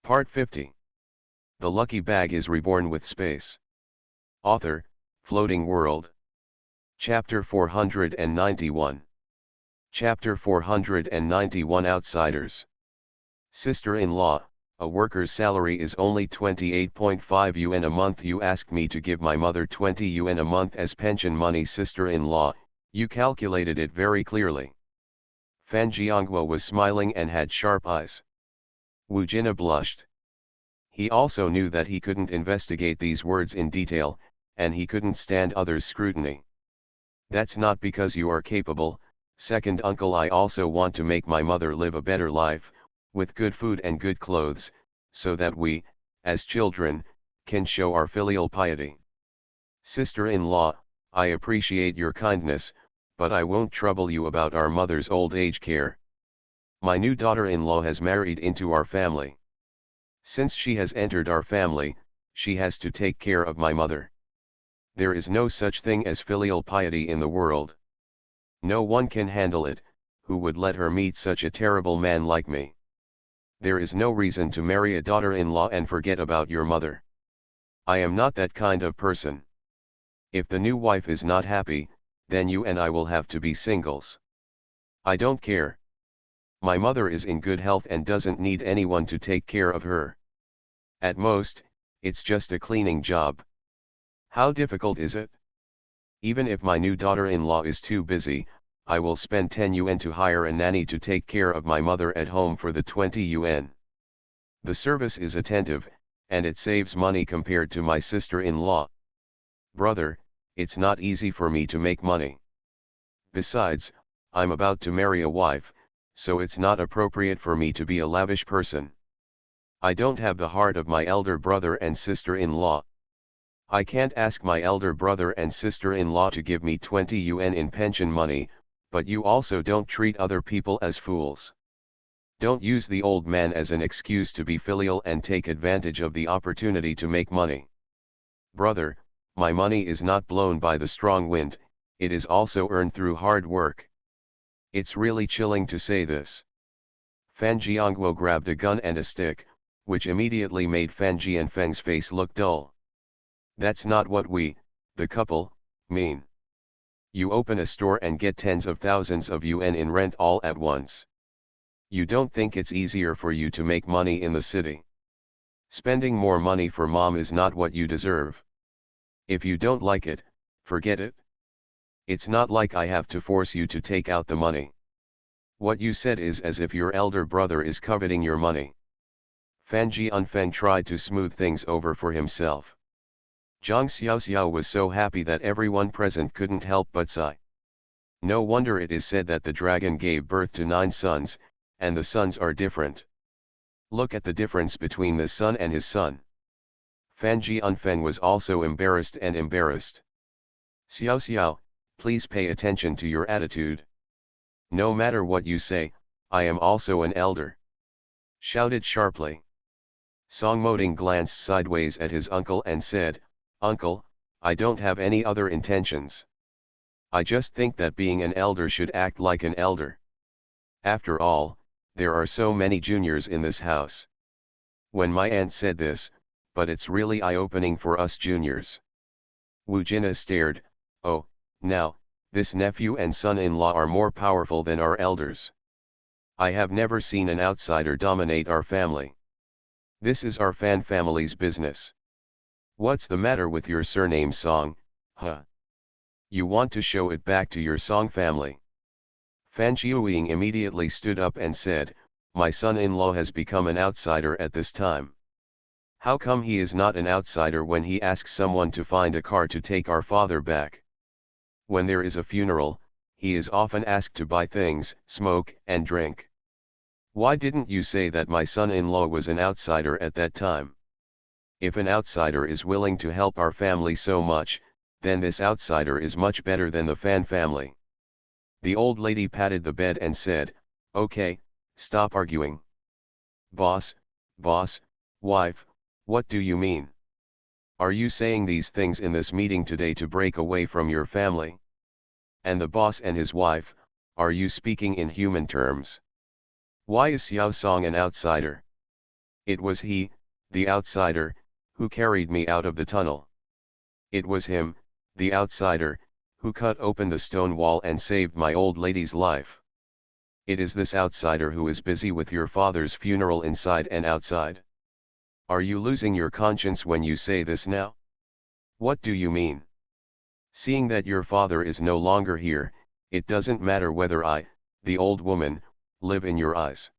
Part 50. The Lucky Bag is Reborn with Space. Author, Floating World. Chapter 491. Chapter 491 Outsiders. Sister-in-law, a worker's salary is only 28.5 yuan a month. You asked me to give my mother 20 yuan a month as pension money. Sister-in-law, you calculated it very clearly. Fan Jianguo was smiling and had sharp eyes. Wu Jina blushed. He also knew that he couldn't investigate these words in detail, and he couldn't stand others' scrutiny. That's not because you are capable, second uncle. I also want to make my mother live a better life, with good food and good clothes, so that we, as children, can show our filial piety. Sister-in-law, I appreciate your kindness, but I won't trouble you about our mother's old age care. My new daughter-in-law has married into our family. Since she has entered our family, she has to take care of my mother. There is no such thing as filial piety in the world. No one can handle it, who would let her meet such a terrible man like me. There is no reason to marry a daughter-in-law and forget about your mother. I am not that kind of person. If the new wife is not happy, then you and I will have to be singles. I don't care. My mother is in good health and doesn't need anyone to take care of her. At most, it's just a cleaning job. How difficult is it? Even if my new daughter-in-law is too busy, I will spend 10 yuan to hire a nanny to take care of my mother at home for the 20 yuan. The service is attentive, and it saves money compared to my sister-in-law. Brother, it's not easy for me to make money. Besides, I'm about to marry a wife, so it's not appropriate for me to be a lavish person. I don't have the heart of my elder brother and sister-in-law. I can't ask my elder brother and sister-in-law to give me 20 yuan in pension money, but you also don't treat other people as fools. Don't use the old man as an excuse to be filial and take advantage of the opportunity to make money. Brother, my money is not blown by the strong wind, it is also earned through hard work. It's really chilling to say this. Fan Jianguo grabbed a gun and a stick, which immediately made Fan Jianfeng's face look dull. That's not what we, the couple, mean. You open a store and get tens of thousands of yuan in rent all at once. You don't think it's easier for you to make money in the city? Spending more money for mom is not what you deserve. If you don't like it, forget it. It's not like I have to force you to take out the money. What you said is as if your elder brother is coveting your money. Fan Jianfeng tried to smooth things over for himself. Zhang Xiaoxiao was so happy that everyone present couldn't help but sigh. No wonder it is said that the dragon gave birth to 9 sons, and the sons are different. Look at the difference between the son and his son. Fan Jianfeng was also embarrassed and embarrassed. Xiaoxiao, please pay attention to your attitude. No matter what you say, I am also an elder. Shouted sharply. Song Moding glanced sideways at his uncle and said, Uncle, I don't have any other intentions. I just think that being an elder should act like an elder. After all, there are so many juniors in this house. When my aunt said this, but it's really eye-opening for us juniors. Wu Jina stared. Oh, now, this nephew and son-in-law are more powerful than our elders. I have never seen an outsider dominate our family. This is our Fan family's business. What's the matter with your surname Song, huh? You want to show it back to your Song family? Fan Qiuying immediately stood up and said, my son-in-law has become an outsider at this time. How come he is not an outsider when he asks someone to find a car to take our father back? When there is a funeral, he is often asked to buy things, smoke and drink. Why didn't you say that my son-in-law was an outsider at that time? If an outsider is willing to help our family so much, then this outsider is much better than the Fan family. The old lady patted the bed and said, okay, stop arguing. Boss, wife, what do you mean? Are you saying these things in this meeting today to break away from your family? And the boss and his wife, are you speaking in human terms? Why is Xiao Song an outsider? It was he, the outsider, who carried me out of the tunnel. It was him, the outsider, who cut open the stone wall and saved my old lady's life. It is this outsider who is busy with your father's funeral inside and outside. Are you losing your conscience when you say this now? What do you mean? Seeing that your father is no longer here, it doesn't matter whether I, the old woman, live in your eyes.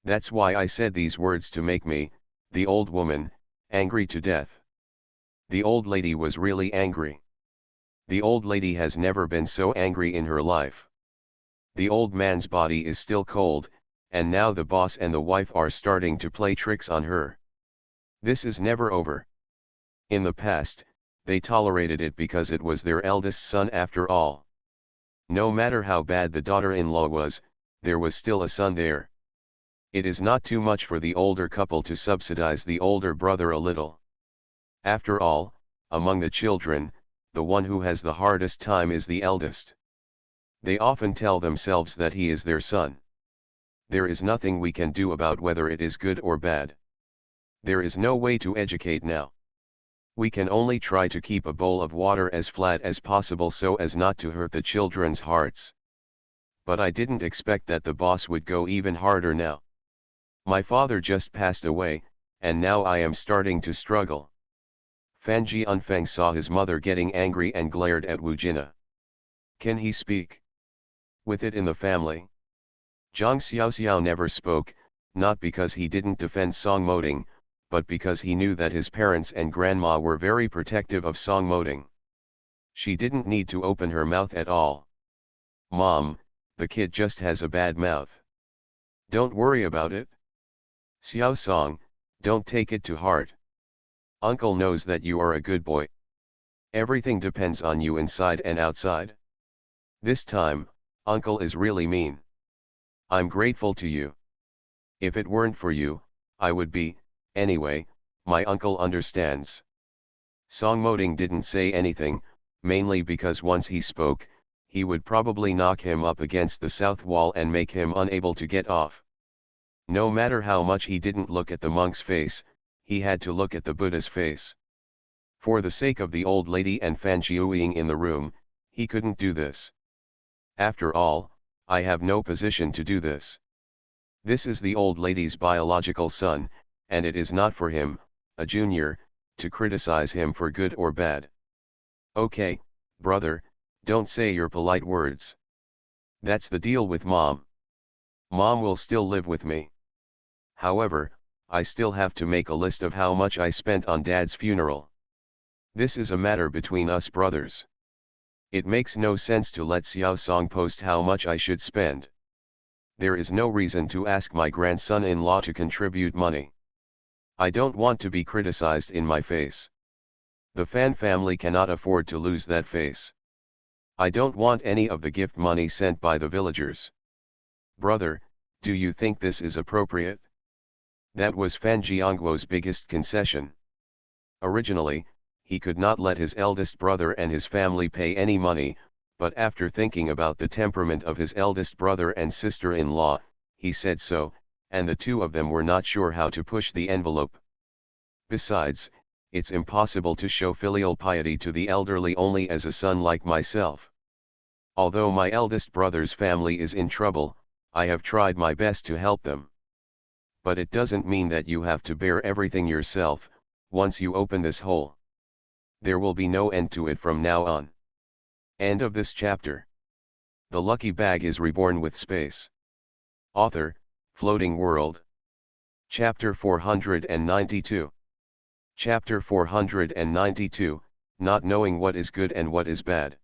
That's why I said these words, to make me, the old woman, angry to death. The old lady was really angry. The old lady has never been so angry in her life. The old man's body is still cold, and now the boss and the wife are starting to play tricks on her. This is never over. In the past, they tolerated it because it was their eldest son after all. No matter how bad the daughter-in-law was, there was still a son there. It is not too much for the older couple to subsidize the older brother a little. After all, among the children, the one who has the hardest time is the eldest. They often tell themselves that he is their son. There is nothing we can do about whether it is good or bad. There is no way to educate now. We can only try to keep a bowl of water as flat as possible so as not to hurt the children's hearts. But I didn't expect that the boss would go even harder now. My father just passed away, and now I am starting to struggle. Fan Jianfeng saw his mother getting angry and glared at Wu Jina. Can he speak? With it in the family. Zhang Xiaoxiao never spoke, not because he didn't defend Song Moding, but because he knew that his parents and grandma were very protective of Song Moding. She didn't need to open her mouth at all. Mom, the kid just has a bad mouth. Don't worry about it. Xiao Song, don't take it to heart. Uncle knows that you are a good boy. Everything depends on you inside and outside. This time, Uncle is really mean. I'm grateful to you. If it weren't for you, I would be, anyway, my uncle understands. Song Moding didn't say anything, mainly because once he spoke, he would probably knock him up against the south wall and make him unable to get off. No matter how much he didn't look at the monk's face, he had to look at the Buddha's face. For the sake of the old lady and Fan Qiuying in the room, he couldn't do this. After all, I have no position to do this. This is the old lady's biological son, and it is not for him, a junior, to criticize him for good or bad. Okay, brother, don't say your polite words. That's the deal with Mom. Mom will still live with me. However, I still have to make a list of how much I spent on Dad's funeral. This is a matter between us brothers. It makes no sense to let Xiao Song post how much I should spend. There is no reason to ask my grandson-in-law to contribute money. I don't want to be criticized in my face. The Fan family cannot afford to lose that face. I don't want any of the gift money sent by the villagers. Brother, do you think this is appropriate? That was Fan Jiangguo's biggest concession. Originally, he could not let his eldest brother and his family pay any money, but after thinking about the temperament of his eldest brother and sister-in-law, he said so, and the two of them were not sure how to push the envelope. Besides, it's impossible to show filial piety to the elderly only as a son like myself. Although my eldest brother's family is in trouble, I have tried my best to help them. But it doesn't mean that you have to bear everything yourself. Once you open this hole, there will be no end to it from now on. End of this chapter. The lucky bag is reborn with space. Author, Floating World. Chapter 492. Chapter 492, Not Knowing What is Good and What is Bad.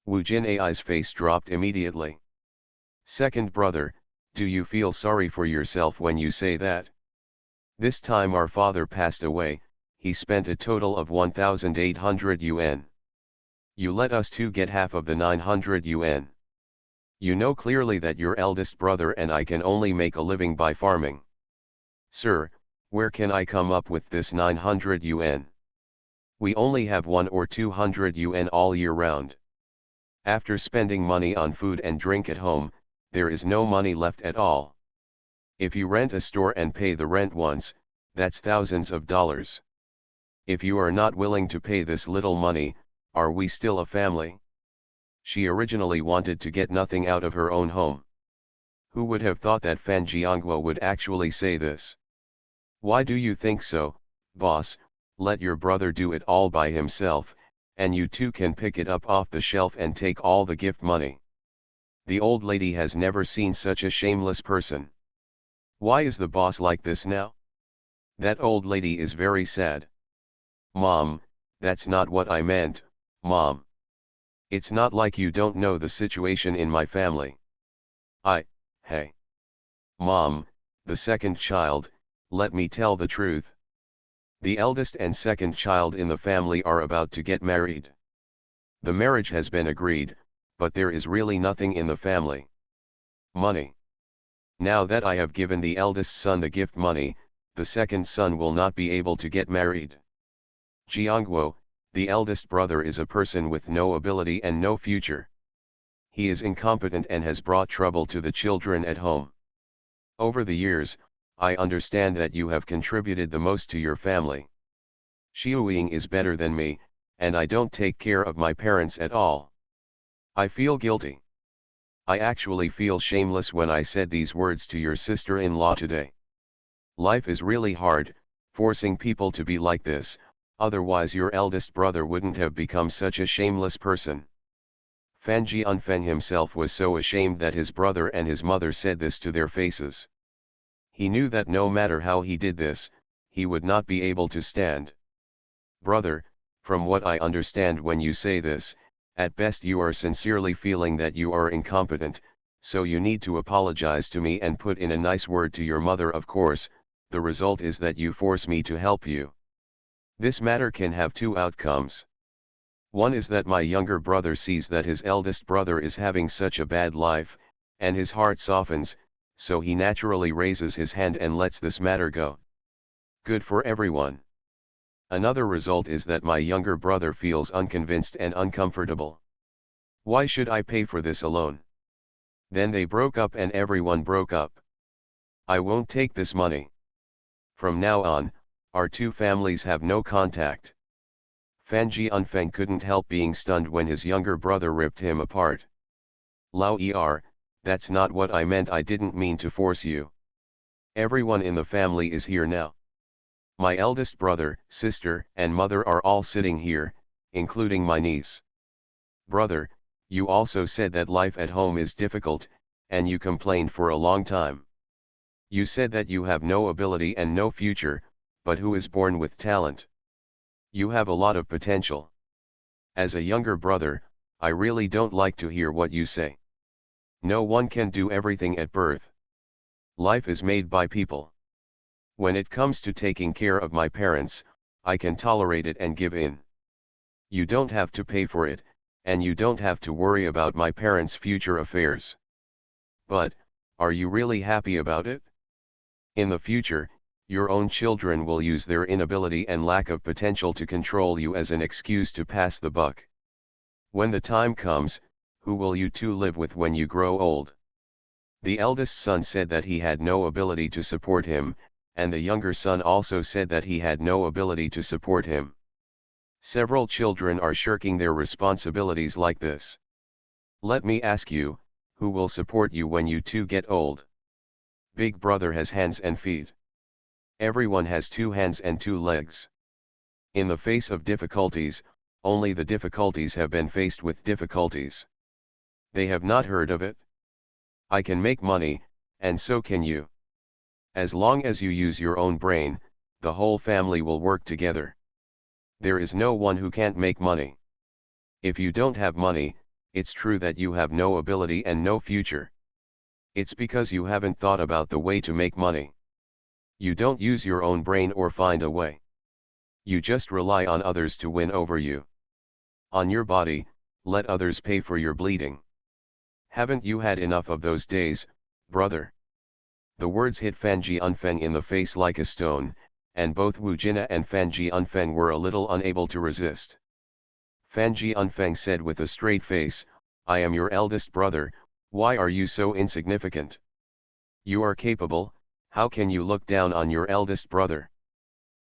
Wu Jinai's face dropped immediately. Second brother, do you feel sorry for yourself when you say that? This time our father passed away, he spent a total of 1,800 yuan. You let us two get half of the 900 yuan. You know clearly that your eldest brother and I can only make a living by farming. Sir, where can I come up with this 900 yuan? We only have 1 or 200 yuan all year round. After spending money on food and drink at home, there is no money left at all. If you rent a store and pay the rent once, that's thousands of dollars. If you are not willing to pay this little money, are we still a family? She originally wanted to get nothing out of her own home. Who would have thought that Fan Jiangguo would actually say this? Why do you think so, boss? Let your brother do it all by himself, and you too can pick it up off the shelf and take all the gift money. The old lady has never seen such a shameless person. Why is the boss like this now? That old lady is very sad. Mom, that's not what I meant, Mom. It's not like you don't know the situation in my family. Hey. Mom, the second child, let me tell the truth. The eldest and second child in the family are about to get married. The marriage has been agreed, but there is really nothing in the family. Money. Now that I have given the eldest son the gift money, the second son will not be able to get married. Jiangguo, the eldest brother, is a person with no ability and no future. He is incompetent and has brought trouble to the children at home. Over the years, I understand that you have contributed the most to your family. Xiuying is better than me, and I don't take care of my parents at all. I feel guilty. I actually feel shameless when I said these words to your sister-in-law today. Life is really hard, forcing people to be like this, otherwise your eldest brother wouldn't have become such a shameless person. Fan Jianfeng himself was so ashamed that his brother and his mother said this to their faces. He knew that no matter how he did this, he would not be able to stand. Brother, from what I understand when you say this, at best you are sincerely feeling that you are incompetent, so you need to apologize to me and put in a nice word to your mother. Of course, the result is that you force me to help you. This matter can have two outcomes. One is that my younger brother sees that his eldest brother is having such a bad life, and his heart softens, so he naturally raises his hand and lets this matter go. Good for everyone. Another result is that my younger brother feels unconvinced and uncomfortable. Why should I pay for this alone? Then they broke up and everyone broke up. I won't take this money. From now on, our two families have no contact. Fan Jianfeng couldn't help being stunned when his younger brother ripped him apart. Lao Er, that's not what I meant. I didn't mean to force you. Everyone in the family is here now. My eldest brother, sister, and mother are all sitting here, including my niece. Brother, you also said that life at home is difficult, and you complained for a long time. You said that you have no ability and no future, but who is born with talent? You have a lot of potential. As a younger brother, I really don't like to hear what you say. No one can do everything at birth. Life is made by people. When it comes to taking care of my parents, I can tolerate it and give in. You don't have to pay for it, and you don't have to worry about my parents' future affairs. But, are you really happy about it? In the future, your own children will use their inability and lack of potential to control you as an excuse to pass the buck. When the time comes, who will you two live with when you grow old? The eldest son said that he had no ability to support him, and the younger son also said that he had no ability to support him. Several children are shirking their responsibilities like this. Let me ask you, who will support you when you two get old? Big brother has hands and feet. Everyone has two hands and two legs. In the face of difficulties, only the difficulties have been faced with difficulties. They have not heard of it. I can make money, and so can you. As long as you use your own brain, the whole family will work together. There is no one who can't make money. If you don't have money, it's true that you have no ability and no future. It's because you haven't thought about the way to make money. You don't use your own brain or find a way. You just rely on others to win over you. On your body, let others pay for your bleeding. Haven't you had enough of those days, brother? The words hit Fan Jianfeng in the face like a stone, and both Wu Jina and Fan Jianfeng were a little unable to resist. Fan Jianfeng said with a straight face, I am your eldest brother, why are you so insignificant? You are capable, How can you look down on your eldest brother?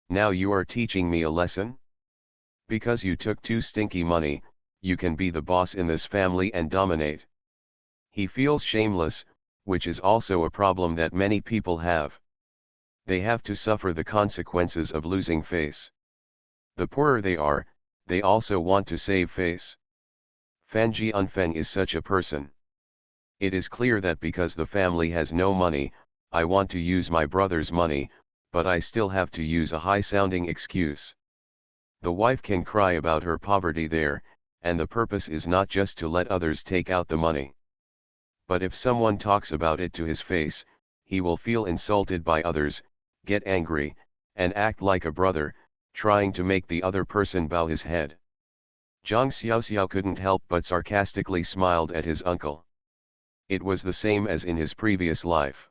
Now you are teaching me a lesson? Because you took too stinky money, you can be the boss in this family and dominate. He feels shameless, which is also a problem that many people have. They have to suffer the consequences of losing face. The poorer they are, they also want to save face. Fan Jianfeng is such a person. It is clear that because the family has no money, I want to use my brother's money, but I still have to use a high-sounding excuse. The wife can cry about her poverty there, and the purpose is not just to let others take out the money. But if someone talks about it to his face, he will feel insulted by others, get angry, and act like a brother, trying to make the other person bow his head. Zhang Xiaoxiao couldn't help but sarcastically smiled at his uncle. It was the same as in his previous life.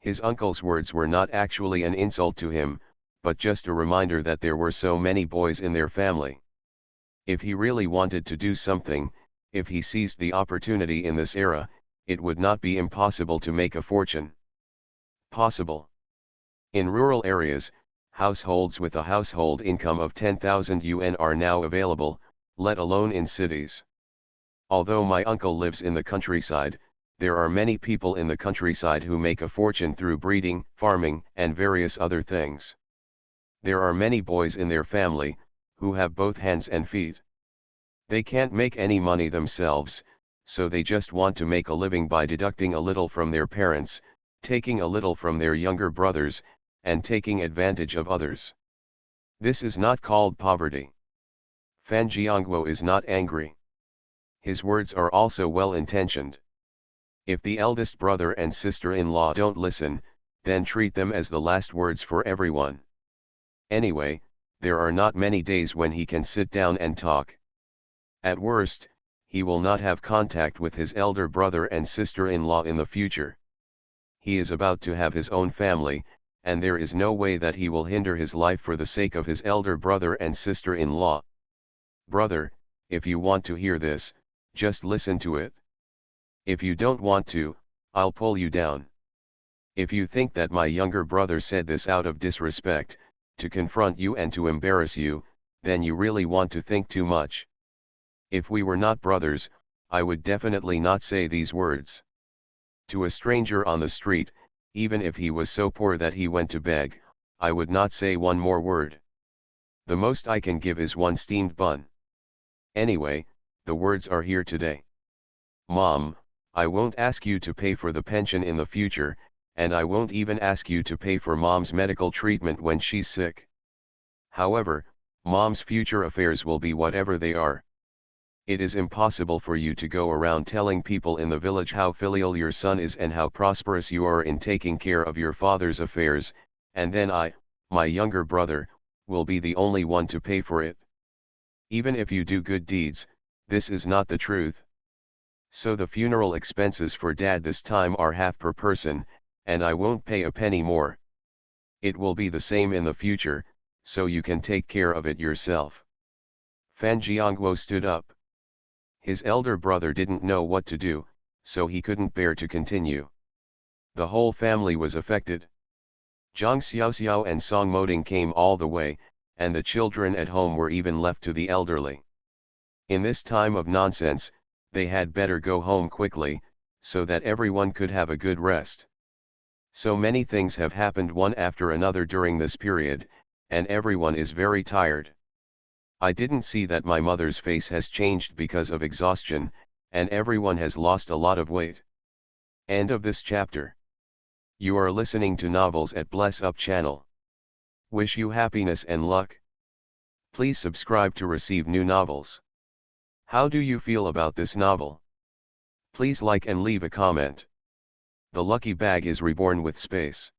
His uncle's words were not actually an insult to him, but just a reminder that there were so many boys in their family. If he really wanted to do something, if he seized the opportunity in this era, it would not be impossible to make a fortune. Possible. In rural areas, households with a household income of 10,000 yuan are now available, let alone in cities. Although my uncle lives in the countryside, there are many people in the countryside who make a fortune through breeding, farming, and various other things. There are many boys in their family, who have both hands and feet. They can't make any money themselves, so they just want to make a living by deducting a little from their parents, taking a little from their younger brothers, and taking advantage of others. This is not called poverty. Fan Jiangguo is not angry. His words are also well-intentioned. If the eldest brother and sister-in-law don't listen, then treat them as the last words for everyone. Anyway, there are not many days when he can sit down and talk. At worst, he will not have contact with his elder brother and sister-in-law in the future. He is about to have his own family, and there is no way that he will hinder his life for the sake of his elder brother and sister-in-law. Brother, if you want to hear this, just listen to it. If you don't want to, I'll pull you down. If you think that my younger brother said this out of disrespect, to confront you and to embarrass you, then you really want to think too much. If we were not brothers, I would definitely not say these words. To a stranger on the street, even if he was so poor that he went to beg, I would not say one more word. The most I can give is one steamed bun. Anyway, the words are here today. Mom, I won't ask you to pay for the pension in the future, and I won't even ask you to pay for Mom's medical treatment when she's sick. However, Mom's future affairs will be whatever they are. It is impossible for you to go around telling people in the village how filial your son is and how prosperous you are in taking care of your father's affairs, and then I, my younger brother, will be the only one to pay for it. Even if you do good deeds, this is not the truth. So the funeral expenses for Dad this time are half per person, and I won't pay a penny more. It will be the same in the future, so you can take care of it yourself. Fan Jiangguo stood up. His elder brother didn't know what to do, so he couldn't bear to continue. The whole family was affected. Zhang Xiaoxiao and Song Moding came all the way, and the children at home were even left to the elderly. In this time of nonsense, they had better go home quickly, so that everyone could have a good rest. So many things have happened one after another during this period, and everyone is very tired. I didn't see that my mother's face has changed because of exhaustion, and everyone has lost a lot of weight. End of this chapter. You are listening to novels at Bless Up channel. Wish you happiness and luck. Please subscribe to receive new novels. How do you feel about this novel? Please like and leave a comment. The Lucky Bag is Reborn with Space.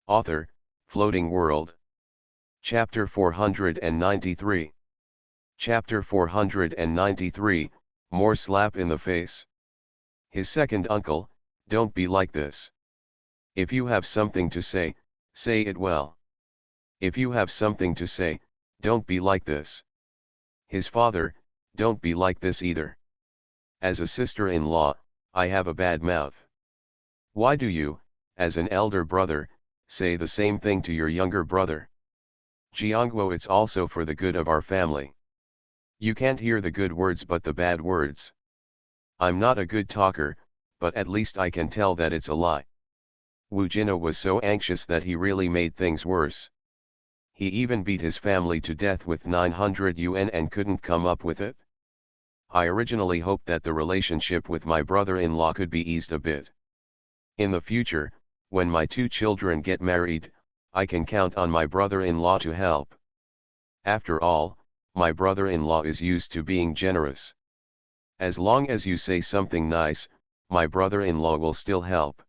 Author, Floating World. Chapter 493. Chapter 493, More Slap in the Face. His second uncle, don't be like this. If you have something to say, say it well. If you have something to say, don't be like this. His father, don't be like this either. As a sister-in-law, I have a bad mouth. Why do you, As an elder brother, say the same thing to your younger brother. Jiangguo, it's also for the good of our family. You can't hear the good words but the bad words. I'm not a good talker, but at least I can tell that it's a lie. Wu Jina was so anxious that he really made things worse. He even beat his family to death with 900 yuan and couldn't come up with it. I originally hoped that the relationship with my brother-in-law could be eased a bit. In the future, when my two children get married, I can count on my brother-in-law to help. After all, my brother-in-law is used to being generous. As long as you say something nice, my brother-in-law will still help.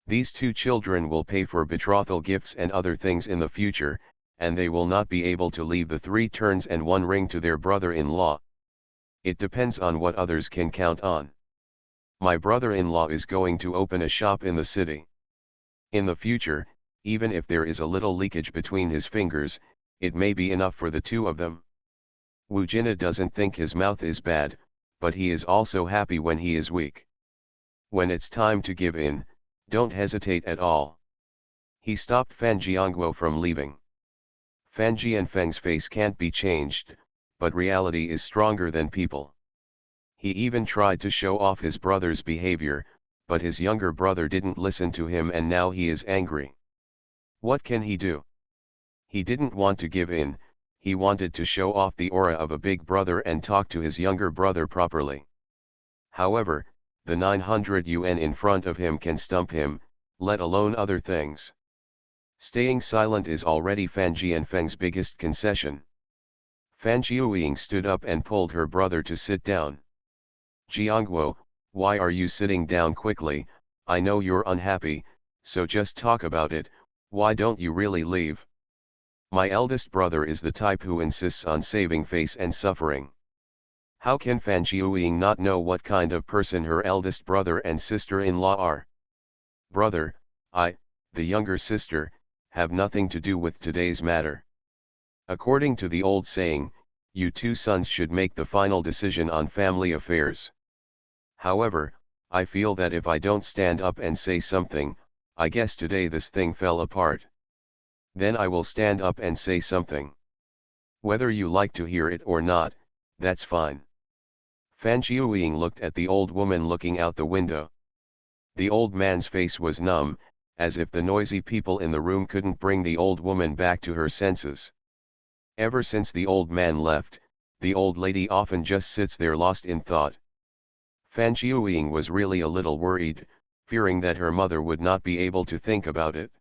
These two children will pay for betrothal gifts and other things in the future, and they will not be able to leave the 3 turns and 1 ring to their brother-in-law. It depends on what others can count on. My brother-in-law is going to open a shop in the city. In the future, even if there is a little leakage between his fingers, it may be enough for the 2 of them. Wu Jina doesn't think his mouth is bad, but he is also happy when he is weak. When it's time to give in, don't hesitate at all. He stopped Fan Jiangguo from leaving. Fan Jianfeng's face can't be changed, but reality is stronger than people. He even tried to show off his brother's behavior, but his younger brother didn't listen to him and now he is angry. What can he do? He didn't want to give in, he wanted to show off the aura of a big brother and talk to his younger brother properly. However, the 900 yuan in front of him can stump him, let alone other things. Staying silent is already Fan Jianfeng's biggest concession. Fan Jiuying stood up and pulled her brother to sit down. Jiangguo, why are you sitting down quickly? I know you're unhappy, so just talk about it. Why don't you really leave? My eldest brother is the type who insists on saving face and suffering. How can Fan Jiuying not know what kind of person her eldest brother and sister-in-law are? Brother, the younger sister, have nothing to do with today's matter. According to the old saying, you 2 sons should make the final decision on family affairs. However, I feel that if I don't stand up and say something, I guess today this thing fell apart. Then I will stand up and say something. Whether you like to hear it or not, that's fine. Fan Jiuying looked at the old woman looking out the window. The old man's face was numb, as if the noisy people in the room couldn't bring the old woman back to her senses. Ever since the old man left, the old lady often just sits there lost in thought. Fan Jiuying was really a little worried, fearing that her mother would not be able to think about it.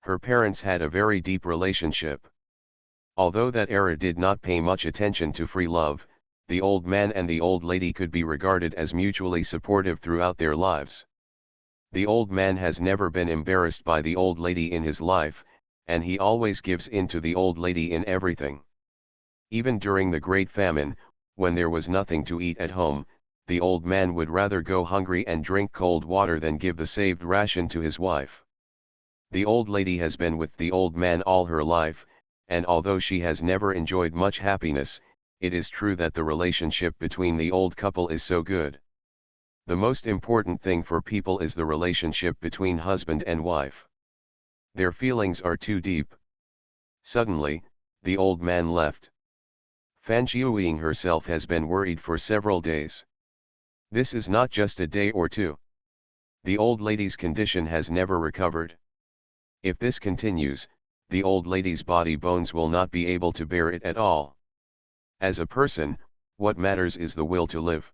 Her parents had a very deep relationship. Although that era did not pay much attention to free love, the old man and the old lady could be regarded as mutually supportive throughout their lives. The old man has never been embarrassed by the old lady in his life, and he always gives in to the old lady in everything. Even during the Great Famine, when there was nothing to eat at home, the old man would rather go hungry and drink cold water than give the saved ration to his wife. The old lady has been with the old man all her life, and although she has never enjoyed much happiness, it is true that the relationship between the old couple is so good. The most important thing for people is the relationship between husband and wife. Their feelings are too deep. Suddenly, the old man left. Fan Jiuying herself has been worried for several days. This is not just a day or 2. The old lady's condition has never recovered. If this continues, the old lady's body bones will not be able to bear it at all. As a person, what matters is the will to live.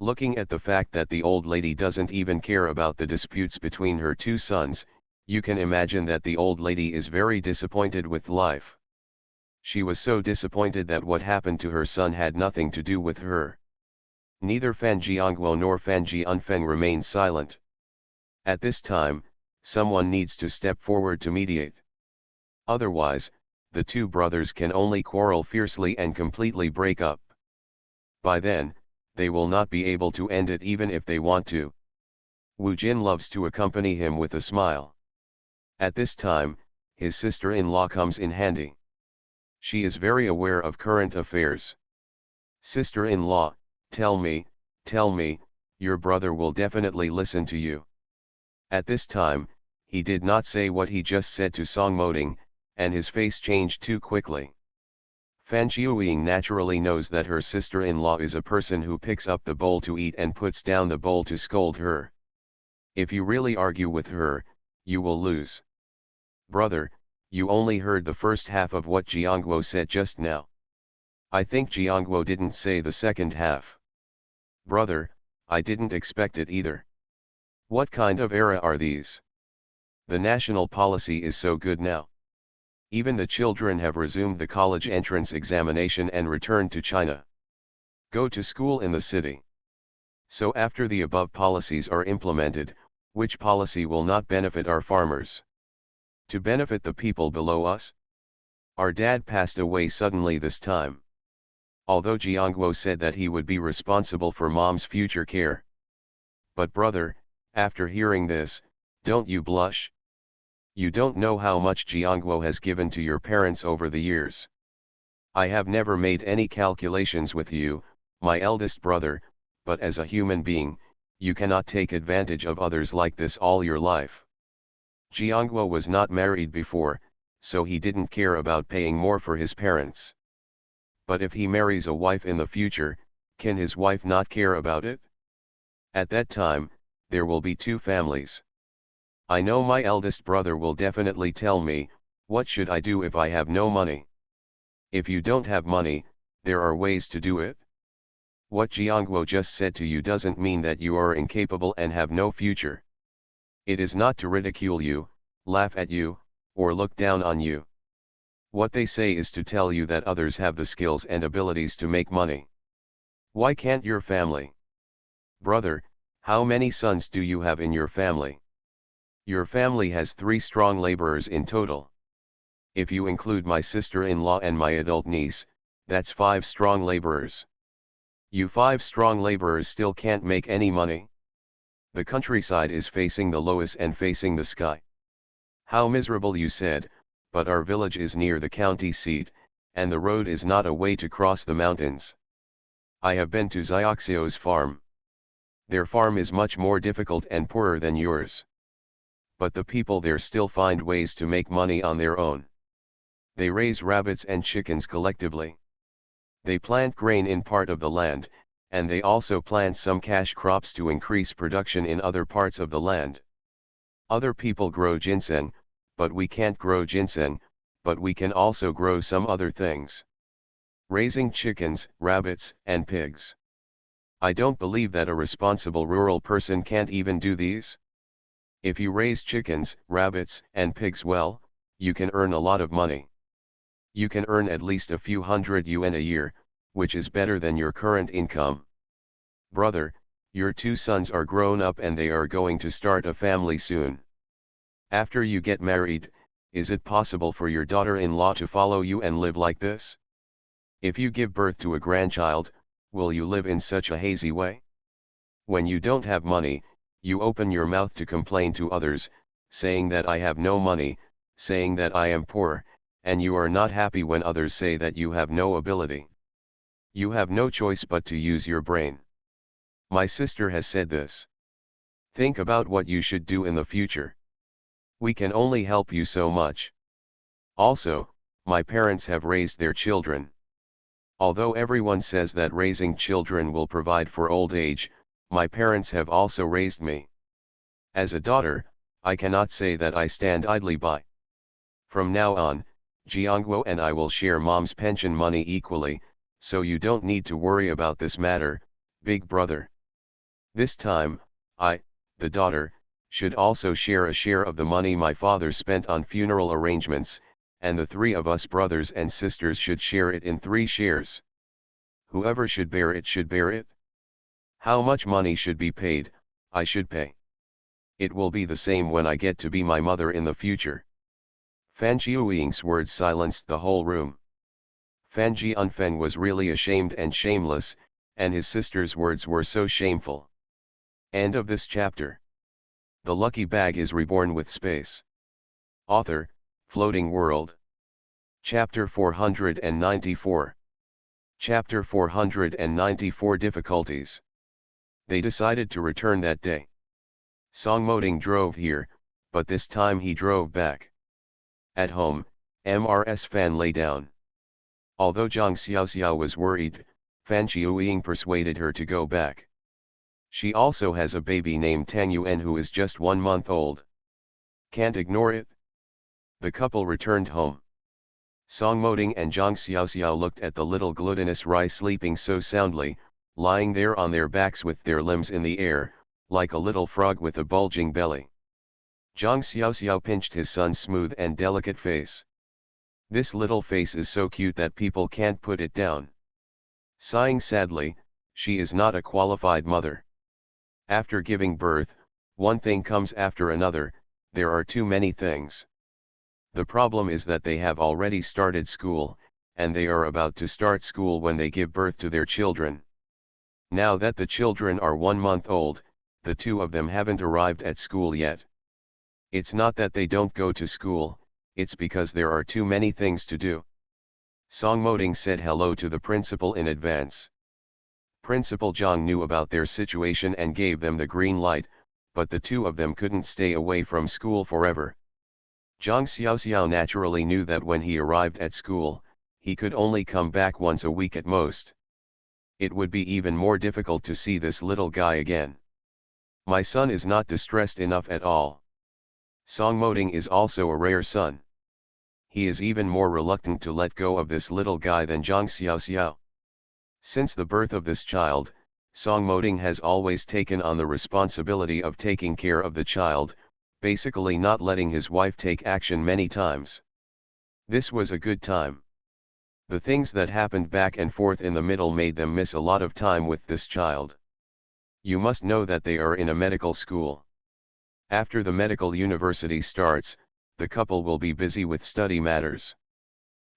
Looking at the fact that the old lady doesn't even care about the disputes between her 2 sons, you can imagine that the old lady is very disappointed with life. She was so disappointed that what happened to her son had nothing to do with her. Neither Fan Jiangguo nor Fan Jianfeng remained silent. At this time, someone needs to step forward to mediate. Otherwise, the 2 brothers can only quarrel fiercely and completely break up. By then, they will not be able to end it even if they want to. Wu Jin loves to accompany him with a smile. At this time, his sister-in-law comes in handy. She is very aware of current affairs. Sister-in-law, tell me, your brother will definitely listen to you. At this time, he did not say what he just said to Song Moding, and his face changed too quickly. Fan Jiuying naturally knows that her sister-in-law is a person who picks up the bowl to eat and puts down the bowl to scold her. If you really argue with her, you will lose. Brother, you only heard the first half of what Jiangguo said just now. I think Jiangguo didn't say the second half. Brother, I didn't expect it either. What kind of era are these? The national policy is so good now. Even the children have resumed the college entrance examination and returned to China. Go to school in the city. So after the above policies are implemented, which policy will not benefit our farmers? To benefit the people below us? Our dad passed away suddenly this time. Although Jiangguo said that he would be responsible for mom's future care. But brother, after hearing this, don't you blush? You don't know how much Jiangguo has given to your parents over the years. I have never made any calculations with you, my eldest brother, but as a human being, you cannot take advantage of others like this all your life. Jiangguo was not married before, so he didn't care about paying more for his parents. But if he marries a wife in the future, can his wife not care about it? At that time, there will be two families. I know my eldest brother will definitely tell me, what should I do if I have no money? If you don't have money, there are ways to do it. What Jiangguo just said to you doesn't mean that you are incapable and have no future. It is not to ridicule you, laugh at you, or look down on you. What they say is to tell you that others have the skills and abilities to make money. Why can't your family? Brother, how many sons do you have in your family? Your family has 3 strong laborers in total. If you include my sister-in-law and my adult niece, that's 5 strong laborers. You 5 strong laborers still can't make any money. The countryside is facing the loess and facing the sky. How miserable, you said, but our village is near the county seat, and the road is not a way to cross the mountains. I have been to Xiaoxio's farm. Their farm is much more difficult and poorer than yours. But the people there still find ways to make money on their own. They raise rabbits and chickens collectively. They plant grain in part of the land, and they also plant some cash crops to increase production in other parts of the land. Other people grow ginseng, but we can't grow ginseng, but we can also grow some other things. Raising chickens, rabbits, and pigs. I don't believe that a responsible rural person can't even do these. If you raise chickens, rabbits, and pigs well, you can earn a lot of money. You can earn at least a few hundred yuan a year, which is better than your current income. Brother, your 2 sons are grown up and they are going to start a family soon. After you get married, is it possible for your daughter-in-law to follow you and live like this? If you give birth to a grandchild, will you live in such a hazy way? When you don't have money, you open your mouth to complain to others, saying that I have no money, saying that I am poor, and you are not happy when others say that you have no ability. You have no choice but to use your brain. My sister has said this. Think about what you should do in the future. We can only help you so much. Also, my parents have raised their children. Although everyone says that raising children will provide for old age, my parents have also raised me. As a daughter, I cannot say that I stand idly by. From now on, Jiangguo and I will share mom's pension money equally, so you don't need to worry about this matter, big brother. This time, I, the daughter, should also share a share of the money my father spent on funeral arrangements, and the 3 of us brothers and sisters should share it in 3 shares. Whoever should bear it should bear it. How much money should be paid, I should pay. It will be the same when I get to be my mother in the future. Fan Jiuying's words silenced the whole room. Fan Jianfen was really ashamed and shameless, and his sister's words were so shameful. End of this chapter. The lucky bag is reborn with space. Author, Floating World. Chapter 494. Chapter 494 Difficulties. They decided to return that day. Song Moding drove here, but this time he drove back. At home, MRS Fan lay down. Although Zhang Xiaoxiao was worried, Fan Qiuying persuaded her to go back. She also has a baby named Tang Yuan who is just 1 month old. Can't ignore it. The couple returned home. Song Moding and Zhang Xiaoxiao looked at the little glutinous rice sleeping so soundly, lying there on their backs with their limbs in the air, like a little frog with a bulging belly. Zhang Xiaoxiao pinched his son's smooth and delicate face. This little face is so cute that people can't put it down. Sighing sadly, she is not a qualified mother. After giving birth, one thing comes after another, there are too many things. The problem is that they have already started school, and they are about to start school when they give birth to their children. Now that the children are 1 month old, the two of them haven't arrived at school yet. It's not that they don't go to school, it's because there are too many things to do. Song Moding said hello to the principal in advance. Principal Zhang knew about their situation and gave them the green light, but the two of them couldn't stay away from school forever. Zhang Xiaoxiao naturally knew that when he arrived at school, he could only come back once a week at most. It would be even more difficult to see this little guy again. My son is not distressed enough at all. Song Moding is also a rare son. He is even more reluctant to let go of this little guy than Zhang Xiaoxiao. Since the birth of this child, Song Moding has always taken on the responsibility of taking care of the child, basically not letting his wife take action many times. This was a good time. The things that happened back and forth in the middle made them miss a lot of time with this child. You must know that they are in a medical school. After the medical university starts, the couple will be busy with study matters.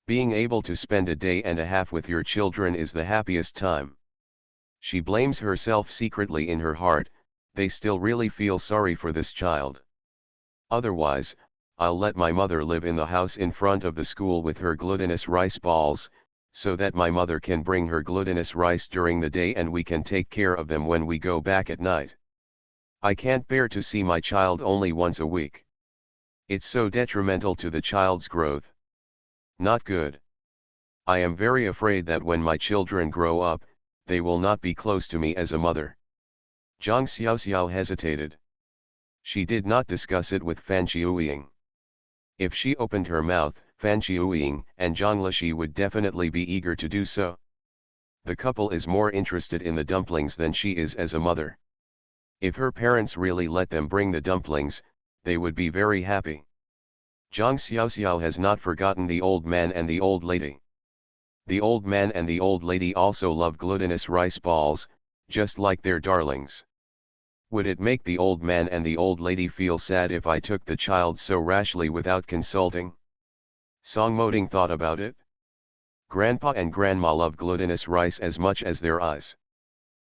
Being able to spend a day and a half with your children is the happiest time. She blames herself secretly in her heart, they still really feel sorry for this child. Otherwise, I'll let my mother live in the house in front of the school with her glutinous rice balls, so that my mother can bring her glutinous rice during the day and we can take care of them when we go back at night. I can't bear to see my child only once a week. It's so detrimental to the child's growth. Not good. I am very afraid that when my children grow up, they will not be close to me as a mother. Zhang Xiaoxiao hesitated. She did not discuss it with Fan Qiuying. If she opened her mouth, Fan Qiuying and Zhang Lixi would definitely be eager to do so. The couple is more interested in the dumplings than she is as a mother. If her parents really let them bring the dumplings, they would be very happy. Zhang Xiaoxiao has not forgotten the old man and the old lady. The old man and the old lady also love glutinous rice balls, just like their darlings. Would it make the old man and the old lady feel sad if I took the child so rashly without consulting? Song Moding thought about it. Grandpa and Grandma love glutinous rice as much as their eyes.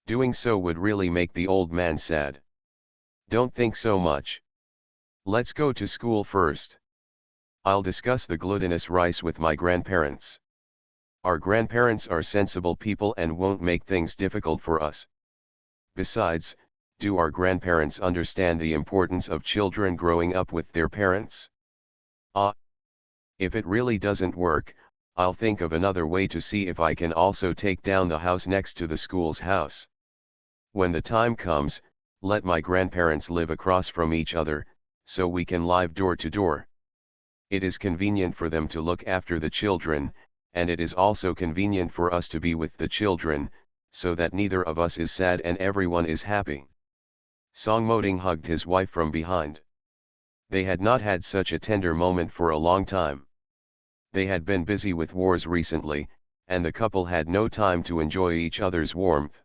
Doing so would really make the old man sad. Don't think so much. Let's go to school first. I'll discuss the glutinous rice with my grandparents. Our grandparents are sensible people and won't make things difficult for us. Besides, do our grandparents understand the importance of children growing up with their parents? If it really doesn't work, I'll think of another way to see if I can also take down the house next to the school's house. When the time comes, let my grandparents live across from each other, so we can live door to door. It is convenient for them to look after the children, and it is also convenient for us to be with the children, so that neither of us is sad and everyone is happy. Song Moding hugged his wife from behind. They had not had such a tender moment for a long time. They had been busy with wars recently, and the couple had no time to enjoy each other's warmth.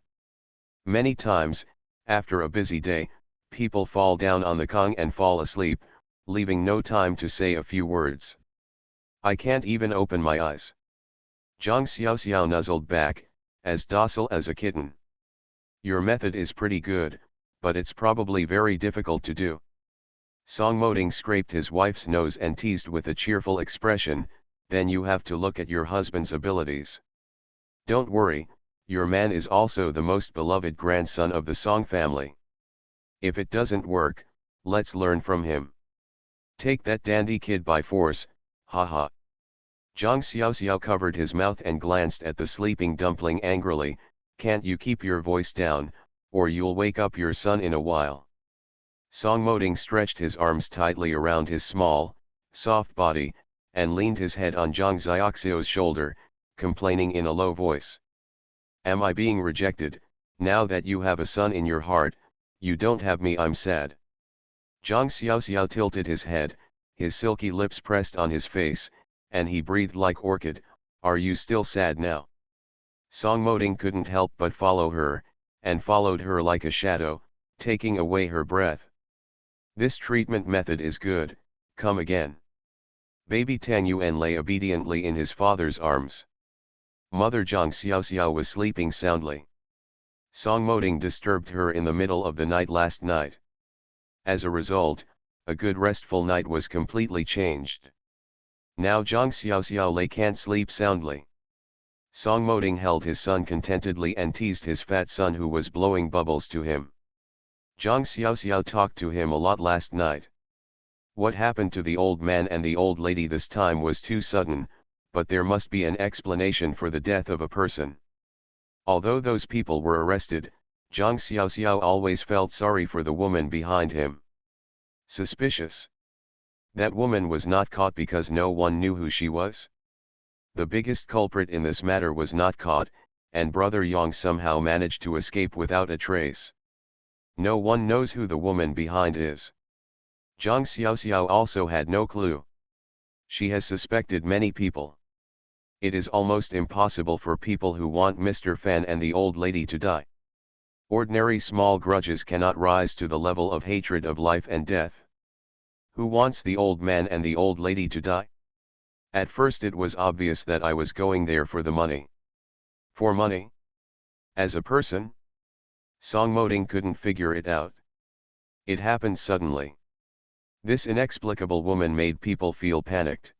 Many times, after a busy day, people fall down on the kong and fall asleep, leaving no time to say a few words. I can't even open my eyes. Zhang Xiaoxiao nuzzled back, as docile as a kitten. Your method is pretty good, but it's probably very difficult to do. Song Moding scraped his wife's nose and teased with a cheerful expression, then you have to look at your husband's abilities. Don't worry, your man is also the most beloved grandson of the Song family. If it doesn't work, let's learn from him. Take that dandy kid by force, haha. Zhang Xiaoxiao covered his mouth and glanced at the sleeping dumpling angrily. Can't you keep your voice down, or you'll wake up your son in a while. Song Moding stretched his arms tightly around his small, soft body, and leaned his head on Zhang Xiaoxiao's shoulder, complaining in a low voice. Am I being rejected? Now that you have a son in your heart, you don't have me, I'm sad. Zhang Xiaoxiao tilted his head, his silky lips pressed on his face, and he breathed like orchid. Are you still sad now? Song Moding couldn't help but follow her, and followed her like a shadow, taking away her breath. This treatment method is good, come again. Baby Tang Yuan lay obediently in his father's arms. Mother Zhang Xiaoxiao was sleeping soundly. Song Moding disturbed her in the middle of the night last night. As a result, a good restful night was completely changed. Now Zhang Xiaoxiao can't sleep soundly. Song Moding held his son contentedly and teased his fat son who was blowing bubbles to him. Zhang Xiaoxiao talked to him a lot last night. What happened to the old man and the old lady this time was too sudden, but there must be an explanation for the death of a person. Although those people were arrested, Zhang Xiaoxiao always felt sorry for the woman behind him. Suspicious. That woman was not caught because no one knew who she was. The biggest culprit in this matter was not caught, and Brother Yang somehow managed to escape without a trace. No one knows who the woman behind is. Zhang Xiaoxiao also had no clue. She has suspected many people. It is almost impossible for people who want Mr. Fan and the old lady to die. Ordinary small grudges cannot rise to the level of hatred of life and death. Who wants the old man and the old lady to die? At first it was obvious that I was going there for the money. For money? As a person? Song Moding couldn't figure it out. It happened suddenly. This inexplicable woman made people feel panicked.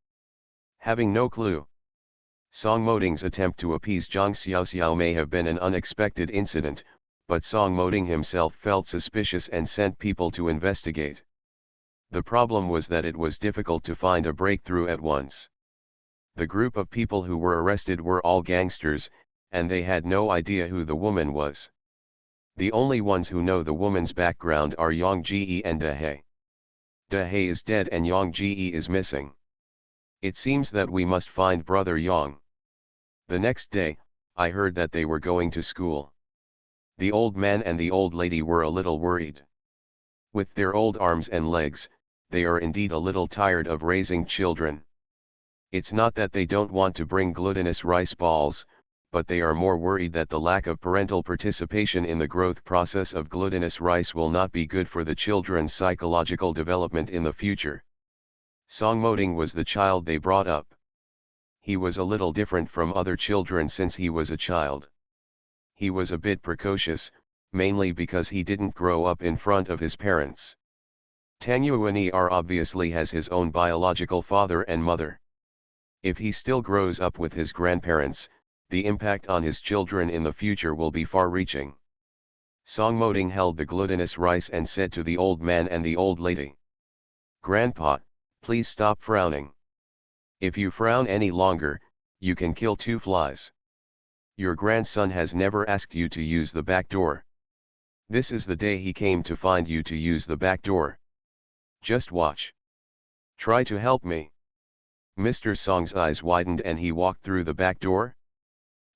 Having no clue. Song Moding's attempt to appease Zhang Xiaoxiao may have been an unexpected incident, but Song Moding himself felt suspicious and sent people to investigate. The problem was that it was difficult to find a breakthrough at once. The group of people who were arrested were all gangsters, and they had no idea who the woman was. The only ones who know the woman's background are Yang Ji and De He. De He is dead and Yang Ji is missing. It seems that we must find Brother Yang. The next day, I heard that they were going to school. The old man and the old lady were a little worried. With their old arms and legs, they are indeed a little tired of raising children. It's not that they don't want to bring glutinous rice balls, but they are more worried that the lack of parental participation in the growth process of glutinous rice will not be good for the children's psychological development in the future. Song Moding was the child they brought up. He was a little different from other children since he was a child. He was a bit precocious, mainly because he didn't grow up in front of his parents. Tang Yuan'er obviously has his own biological father and mother. If he still grows up with his grandparents, the impact on his children in the future will be far-reaching. Song Moding held the glutinous rice and said to the old man and the old lady, "Grandpa, please stop frowning. If you frown any longer, you can kill 2 flies. Your grandson has never asked you to use the back door. This is the day he came to find you to use the back door. Just watch. Try to help me." Mr. Song's eyes widened and he walked through the back door.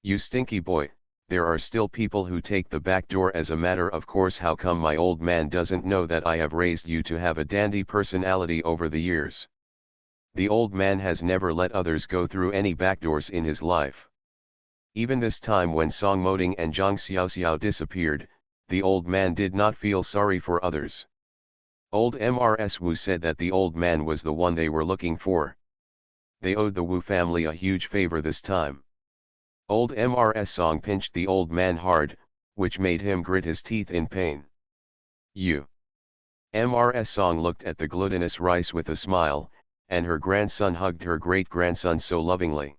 "You stinky boy, there are still people who take the back door as a matter of course. How come my old man doesn't know that I have raised you to have a dandy personality over the years?" The old man has never let others go through any backdoors in his life. Even this time when Song Moding and Zhang Xiaoxiao disappeared, the old man did not feel sorry for others. Old Mrs. Wu said that the old man was the one they were looking for. They owed the Wu family a huge favor this time. Old Mrs. Song pinched the old man hard, which made him grit his teeth in pain. "You." Mrs. Song looked at the glutinous rice with a smile, and her grandson hugged her great-grandson so lovingly.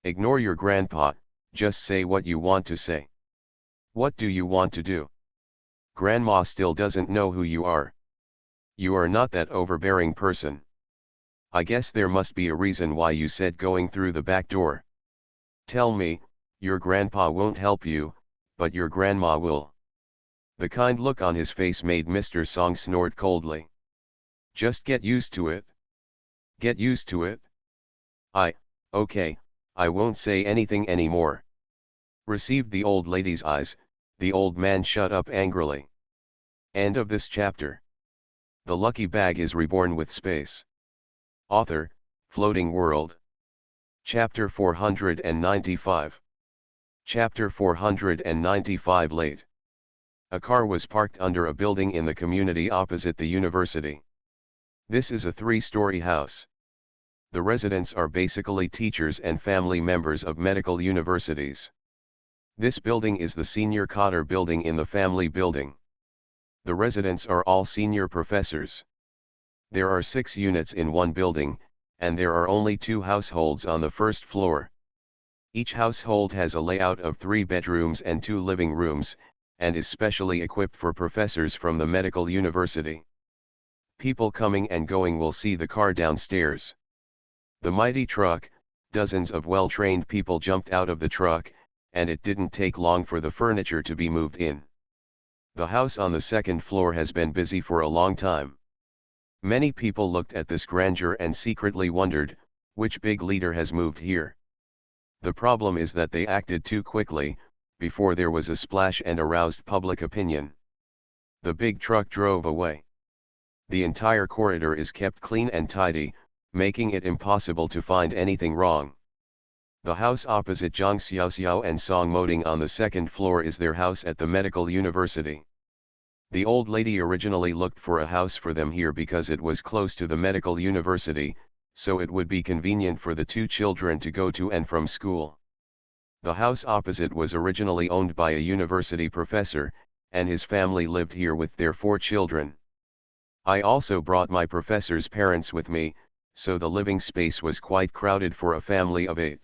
"Ignore your grandpa, just say what you want to say. What do you want to do? Grandma still doesn't know who you are." You are not that overbearing person. I guess there must be a reason why you said going through the back door. Tell me, your grandpa won't help you, but your grandma will. The kind look on his face made Mr. Song snort coldly. Just get used to it. Get used to it? Okay, I won't say anything anymore. Received the old lady's eyes, the old man shut up angrily. End of this chapter. The lucky bag is reborn with space. Author, Floating World. Chapter 495. Chapter 495 late. A car was parked under a building in the community opposite the university. This is a 3-story house. The residents are basically teachers and family members of medical universities. This building is the senior Cotter building in the family building. The residents are all senior professors. There are 6 units in one building, and there are only 2 households on the first floor. Each household has a layout of 3 bedrooms and 2 living rooms, and is specially equipped for professors from the medical university. People coming and going will see the car downstairs. The mighty truck, dozens of well-trained people jumped out of the truck, and it didn't take long for the furniture to be moved in. The house on the second floor has been busy for a long time. Many people looked at this grandeur and secretly wondered, which big leader has moved here? The problem is that they acted too quickly, before there was a splash and aroused public opinion. The big truck drove away. The entire corridor is kept clean and tidy, making it impossible to find anything wrong. The house opposite Zhang Xiaoxiao and Song Moding on the second floor is their house at the medical university. The old lady originally looked for a house for them here because it was close to the medical university, so it would be convenient for the 2 children to go to and from school. The house opposite was originally owned by a university professor, and his family lived here with their 4 children. I also brought my professor's parents with me, so the living space was quite crowded for a family of 8.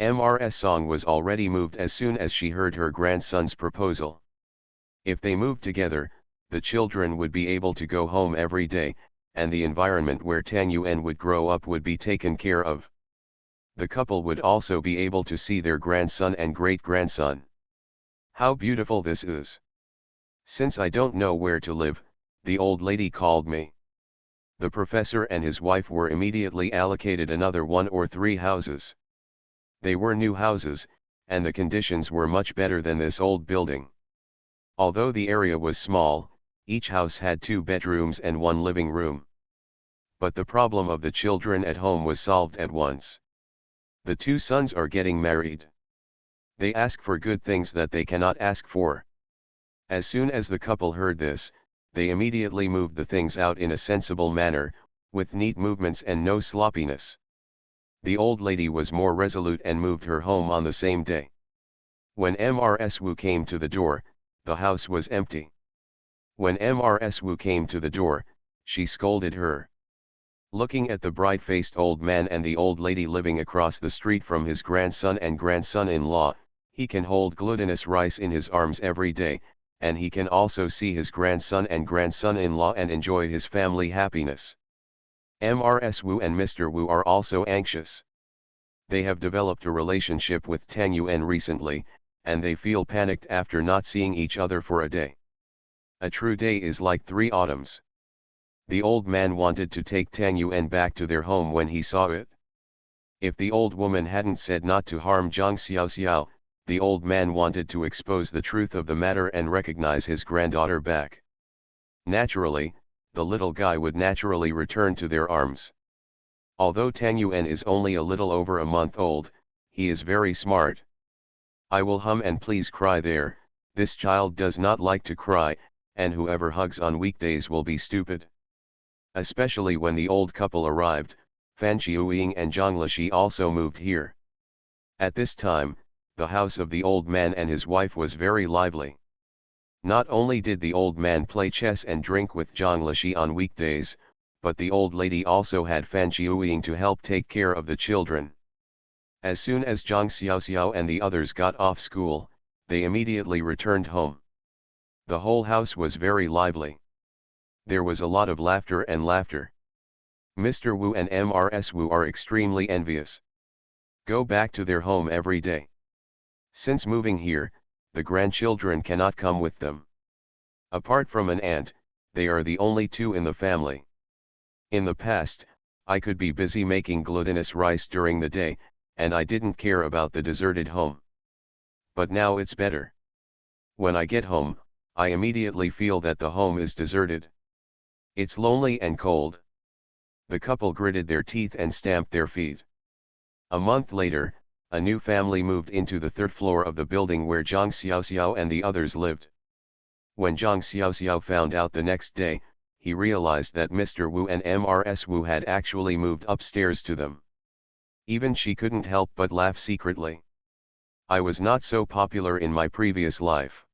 Mrs. Song was already moved as soon as she heard her grandson's proposal. If they moved together, the children would be able to go home every day, and the environment where Tang Yuan would grow up would be taken care of. The couple would also be able to see their grandson and great-grandson. How beautiful this is! Since I don't know where to live, the old lady called me. The professor and his wife were immediately allocated another 1 or 3 houses. They were new houses, and the conditions were much better than this old building. Although the area was small, each house had 2 bedrooms and 1 living room. But the problem of the children at home was solved at once. The 2 sons are getting married. They ask for good things that they cannot ask for. As soon as the couple heard this, they immediately moved the things out in a sensible manner, with neat movements and no sloppiness. The old lady was more resolute and moved her home on the same day. When Mrs. Wu came to the door, the house was empty. When Mrs. Wu came to the door, she scolded her. Looking at the bright-faced old man and the old lady living across the street from his grandson and grandson-in-law, he can hold glutinous rice in his arms every day, and he can also see his grandson and grandson-in-law and enjoy his family happiness. Mrs. Wu and Mr. Wu are also anxious. They have developed a relationship with Tang Yuan recently, and they feel panicked after not seeing each other for a day. A true day is like 3 autumns. The old man wanted to take Tang Yuan back to their home when he saw it. If the old woman hadn't said not to harm Zhang Xiaoxiao, the old man wanted to expose the truth of the matter and recognize his granddaughter back. Naturally, the little guy would naturally return to their arms. Although Tang Yuan is only a little over a month old, he is very smart. I will hum and please cry there, this child does not like to cry, and whoever hugs on weekdays will be stupid. Especially when the old couple arrived, Fan Qiuying and Zhang Lishi also moved here. At this time, the house of the old man and his wife was very lively. Not only did the old man play chess and drink with Zhang Lishi on weekdays, but the old lady also had Fan Qiuying to help take care of the children. As soon as Zhang Xiaoxiao and the others got off school, they immediately returned home. The whole house was very lively. There was a lot of laughter and laughter. Mr. Wu and Mrs. Wu are extremely envious. Go back to their home every day. Since moving here, the grandchildren cannot come with them. Apart from an aunt, they are the only two in the family. In the past, I could be busy making glutinous rice during the day, and I didn't care about the deserted home. But now it's better. When I get home, I immediately feel that the home is deserted. It's lonely and cold. The couple gritted their teeth and stamped their feet. A month later, a new family moved into the third floor of the building where Zhang Xiaoxiao and the others lived. When Zhang Xiaoxiao found out the next day, he realized that Mr. Wu and Mrs. Wu had actually moved upstairs to them. Even she couldn't help but laugh secretly. I was not so popular in my previous life.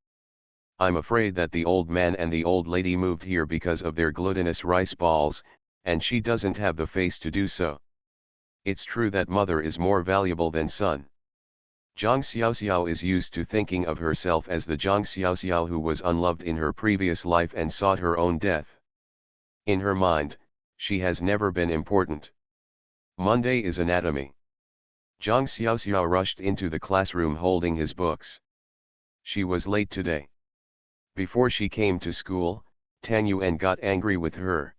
I'm afraid that the old man and the old lady moved here because of their glutinous rice balls, and she doesn't have the face to do so. It's true that mother is more valuable than son. Zhang Xiaoxiao is used to thinking of herself as the Zhang Xiaoxiao who was unloved in her previous life and sought her own death. In her mind, she has never been important. Monday is anatomy. Zhang Xiaoxiao rushed into the classroom holding his books. She was late today. Before she came to school, Tang Yuan got angry with her.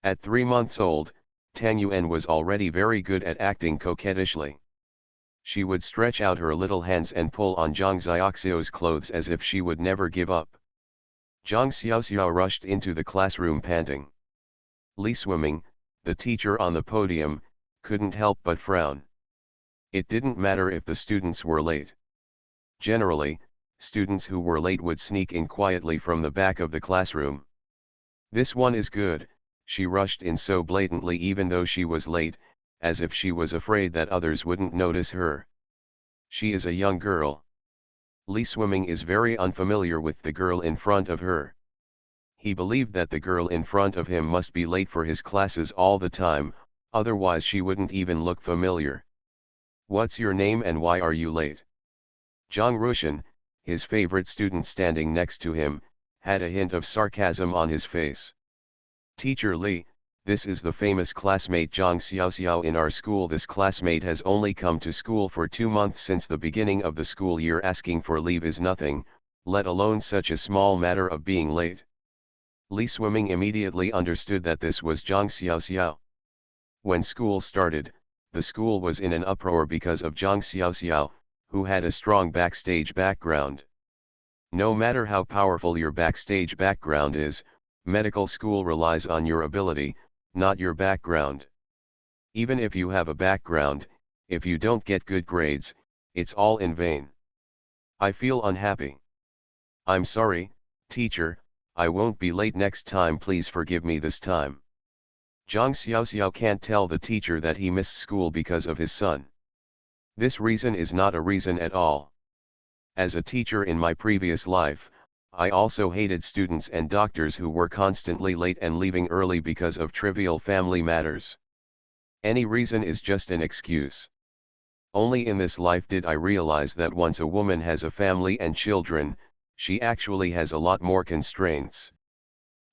At 3 months old, Tang Yuan was already very good at acting coquettishly. She would stretch out her little hands and pull on Zhang Xiaoxiao's clothes as if she would never give up. Zhang Xiaoxiao rushed into the classroom panting. Li Swimming, the teacher on the podium, couldn't help but frown. It didn't matter if the students were late. Generally, students who were late would sneak in quietly from the back of the classroom. This one is good, she rushed in so blatantly even though she was late, as if she was afraid that others wouldn't notice her. She is a young girl. Li Swimming is very unfamiliar with the girl in front of her. He believed that the girl in front of him must be late for his classes all the time, otherwise she wouldn't even look familiar. What's your name and why are you late? Zhang Rushan, his favorite student standing next to him, had a hint of sarcasm on his face. Teacher Li, this is the famous classmate Zhang Xiaoxiao in our school. This classmate has only come to school for 2 months since the beginning of the school year. Asking for leave is nothing, let alone such a small matter of being late. Li Swimming immediately understood that this was Zhang Xiaoxiao. When school started, the school was in an uproar because of Zhang Xiaoxiao, who had a strong backstage background. No matter how powerful your backstage background is, medical school relies on your ability, not your background. Even if you have a background, if you don't get good grades, it's all in vain. I feel unhappy. I'm sorry, teacher, I won't be late next time. Please forgive me this time. Zhang Xiaoxiao can't tell the teacher that he missed school because of his son. This reason is not a reason at all. As a teacher in my previous life, I also hated students and doctors who were constantly late and leaving early because of trivial family matters. Any reason is just an excuse. Only in this life did I realize that once a woman has a family and children, she actually has a lot more constraints.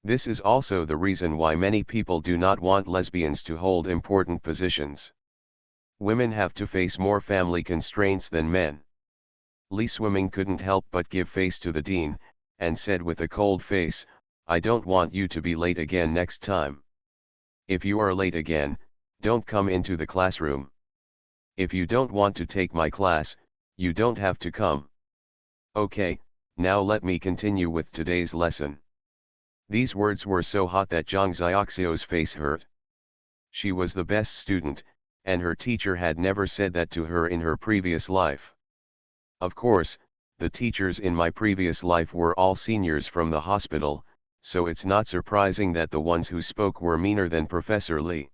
This is also the reason why many people do not want lesbians to hold important positions. Women have to face more family constraints than men. Li Swimming couldn't help but give face to the dean, and said with a cold face, I don't want you to be late again next time. If you are late again, don't come into the classroom. If you don't want to take my class, you don't have to come. Okay, now let me continue with today's lesson. These words were so hot that Zhang Xiaoxiao's face hurt. She was the best student, and her teacher had never said that to her in her previous life. Of course, the teachers in my previous life were all seniors from the hospital, so it's not surprising that the ones who spoke were meaner than Professor Li.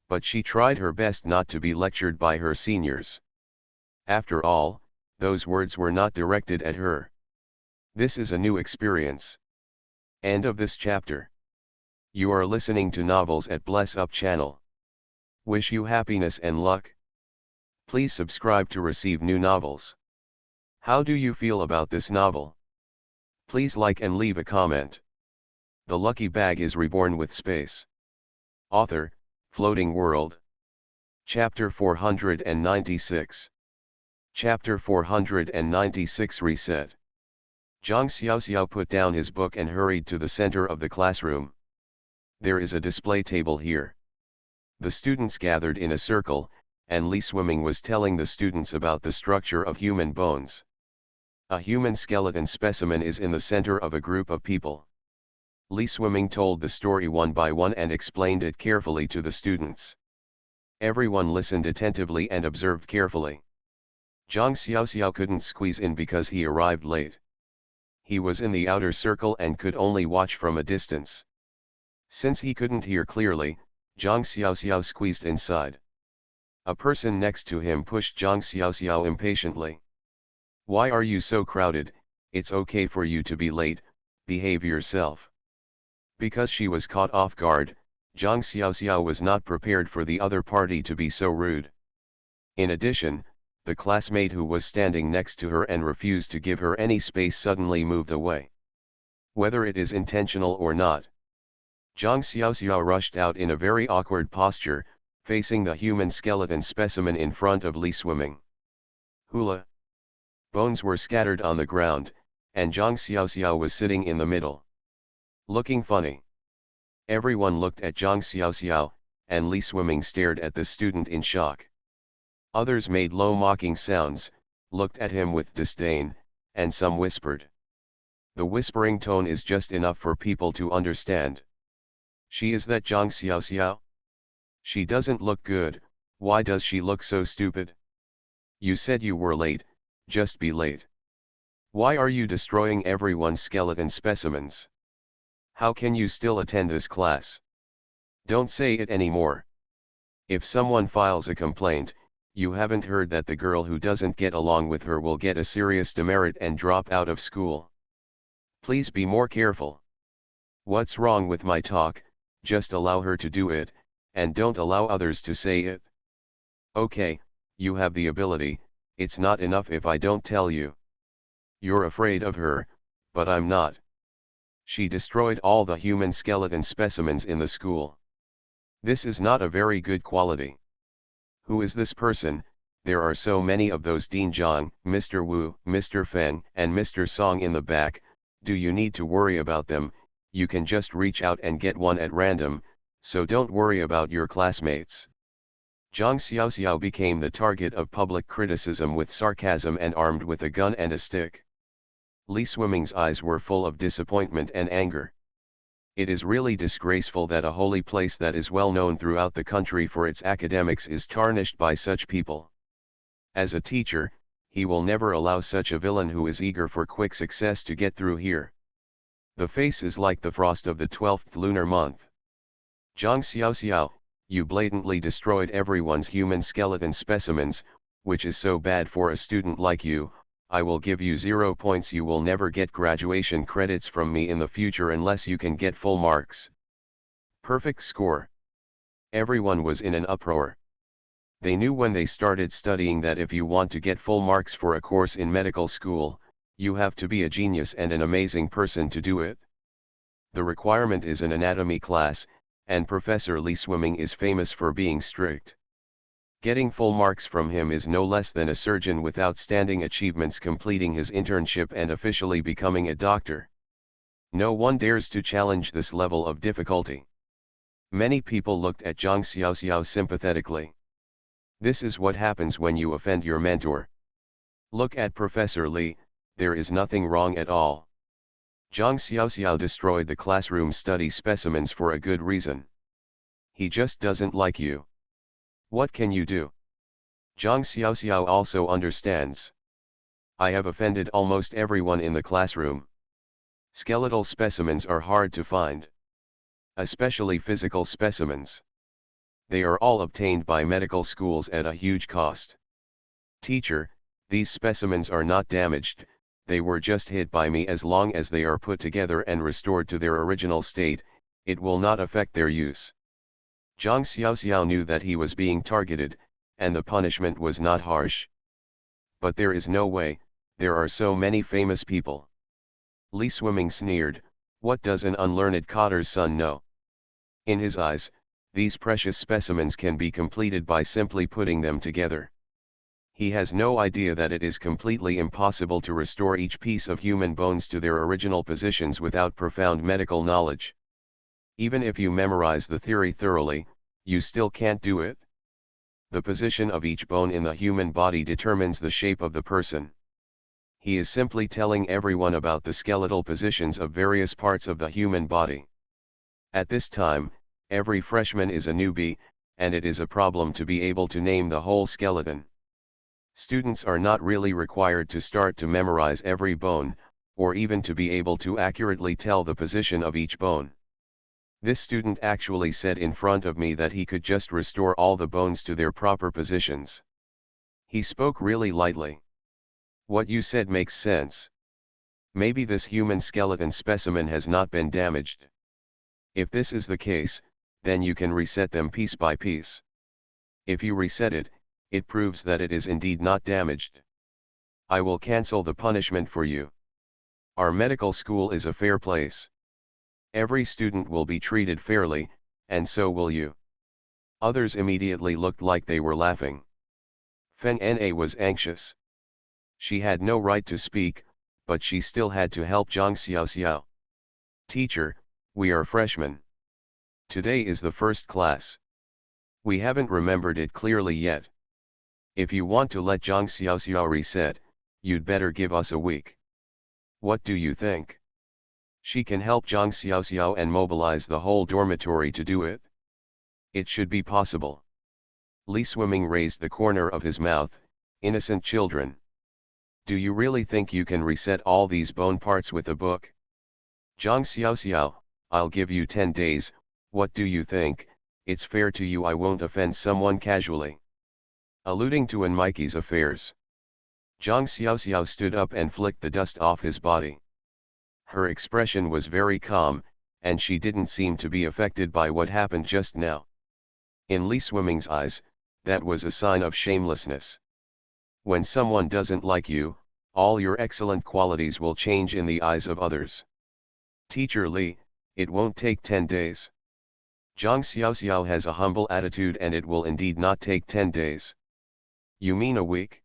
But she tried her best not to be lectured by her seniors. After all, those words were not directed at her. This is a new experience. End of this chapter. You are listening to Novels at Bless Up channel. Wish you happiness and luck. Please subscribe to receive new novels. How do you feel about this novel? Please like and leave a comment. The lucky bag is reborn with space. Author, Floating World. Chapter 496. Chapter 496 Reset. Zhang Xiaoxiao put down his book and hurried to the center of the classroom. There is a display table here. The students gathered in a circle, and Li Swimming was telling the students about the structure of human bones. A human skeleton specimen is in the center of a group of people. Li Swimming told the story one by one and explained it carefully to the students. Everyone listened attentively and observed carefully. Zhang Xiaoxiao couldn't squeeze in because he arrived late. He was in the outer circle and could only watch from a distance. Since he couldn't hear clearly, Zhang Xiaoxiao squeezed inside. A person next to him pushed Zhang Xiaoxiao impatiently. "Why are you so crowded? It's okay for you to be late, behave yourself." Because she was caught off guard, Zhang Xiaoxiao was not prepared for the other party to be so rude. In addition, the classmate who was standing next to her and refused to give her any space suddenly moved away. Whether it is intentional or not, Zhang Xiaoxiao rushed out in a very awkward posture, facing the human skeleton specimen in front of Li Swimming. Hula! Bones were scattered on the ground, and Zhang Xiaoxiao was sitting in the middle, looking funny. Everyone looked at Zhang Xiaoxiao, and Li Swimming stared at the student in shock. Others made low mocking sounds, looked at him with disdain, and some whispered. The whispering tone is just enough for people to understand. She is that Zhang Xiaoxiao? She doesn't look good, why does she look so stupid? You said you were late, just be late. Why are you destroying everyone's skeleton specimens? How can you still attend this class? Don't say it anymore. If someone files a complaint, you haven't heard that the girl who doesn't get along with her will get a serious demerit and drop out of school. Please be more careful. What's wrong with my talk? Just allow her to do it, and don't allow others to say it. Okay, you have the ability, it's not enough if I don't tell you. You're afraid of her, but I'm not. She destroyed all the human skeleton specimens in the school. This is not a very good quality. Who is this person? There are so many of those Dean Zhang, Mr. Wu, Mr. Feng, and Mr. Song in the back. Do you need to worry about them? You can just reach out and get one at random, so don't worry about your classmates. Zhang Xiaoxiao became the target of public criticism with sarcasm and armed with a gun and a stick. Li Swimming's eyes were full of disappointment and anger. It is really disgraceful that a holy place that is well known throughout the country for its academics is tarnished by such people. As a teacher, he will never allow such a villain who is eager for quick success to get through here. The face is like the frost of the 12th lunar month. Zhang Xiaoxiao, you blatantly destroyed everyone's human skeleton specimens, which is so bad for a student like you. I will give you 0 points. You will never get graduation credits from me in the future unless you can get full marks. Perfect score. Everyone was in an uproar. They knew when they started studying that if you want to get full marks for a course in medical school, you have to be a genius and an amazing person to do it. The requirement is an anatomy class, and Professor Li Swimming is famous for being strict. Getting full marks from him is no less than a surgeon with outstanding achievements completing his internship and officially becoming a doctor. No one dares to challenge this level of difficulty. Many people looked at Zhang Xiaoxiao sympathetically. This is what happens when you offend your mentor. Look at Professor Li, there is nothing wrong at all. Zhang Xiaoxiao destroyed the classroom study specimens for a good reason. He just doesn't like you. What can you do? Zhang Xiaoxiao also understands. I have offended almost everyone in the classroom. Skeletal specimens are hard to find. Especially physical specimens. They are all obtained by medical schools at a huge cost. Teacher, these specimens are not damaged, they were just hit by me. As long as they are put together and restored to their original state, it will not affect their use. Zhang Xiaoxiao knew that he was being targeted, and the punishment was not harsh. But there is no way, there are so many famous people. Li Swimming sneered, What does an unlearned cotter's son know? In his eyes, these precious specimens can be completed by simply putting them together. He has no idea that it is completely impossible to restore each piece of human bones to their original positions without profound medical knowledge. Even if you memorize the theory thoroughly, you still can't do it. The position of each bone in the human body determines the shape of the person. He is simply telling everyone about the skeletal positions of various parts of the human body. At this time, every freshman is a newbie, and it is a problem to be able to name the whole skeleton. Students are not really required to start to memorize every bone, or even to be able to accurately tell the position of each bone. This student actually said in front of me that he could just restore all the bones to their proper positions. He spoke really lightly. What you said makes sense. Maybe this human skeleton specimen has not been damaged. If this is the case, then you can reset them piece by piece. If you reset it, it proves that it is indeed not damaged. I will cancel the punishment for you. Our medical school is a fair place. Every student will be treated fairly, and so will you. Others immediately looked like they were laughing. Feng Na was anxious. She had no right to speak, but she still had to help Zhang Xiaoxiao. Teacher, we are freshmen. Today is the first class. We haven't remembered it clearly yet. If you want to let Zhang Xiaoxiao reset, you'd better give us a week. What do you think? She can help Zhang Xiaoxiao and mobilize the whole dormitory to do it. It should be possible. Li Swimming raised the corner of his mouth. Innocent children. Do you really think you can reset all these bone parts with a book? Zhang Xiaoxiao, I'll give you 10 days, what do you think? It's fair to you, I won't offend someone casually. Alluding to Mikey's affairs. Zhang Xiaoxiao stood up and flicked the dust off his body. Her expression was very calm, and she didn't seem to be affected by what happened just now. In Li Swimming's eyes, that was a sign of shamelessness. When someone doesn't like you, all your excellent qualities will change in the eyes of others. Teacher Li, it won't take 10 days. Zhang Xiaoxiao has a humble attitude and it will indeed not take 10 days. You mean a week?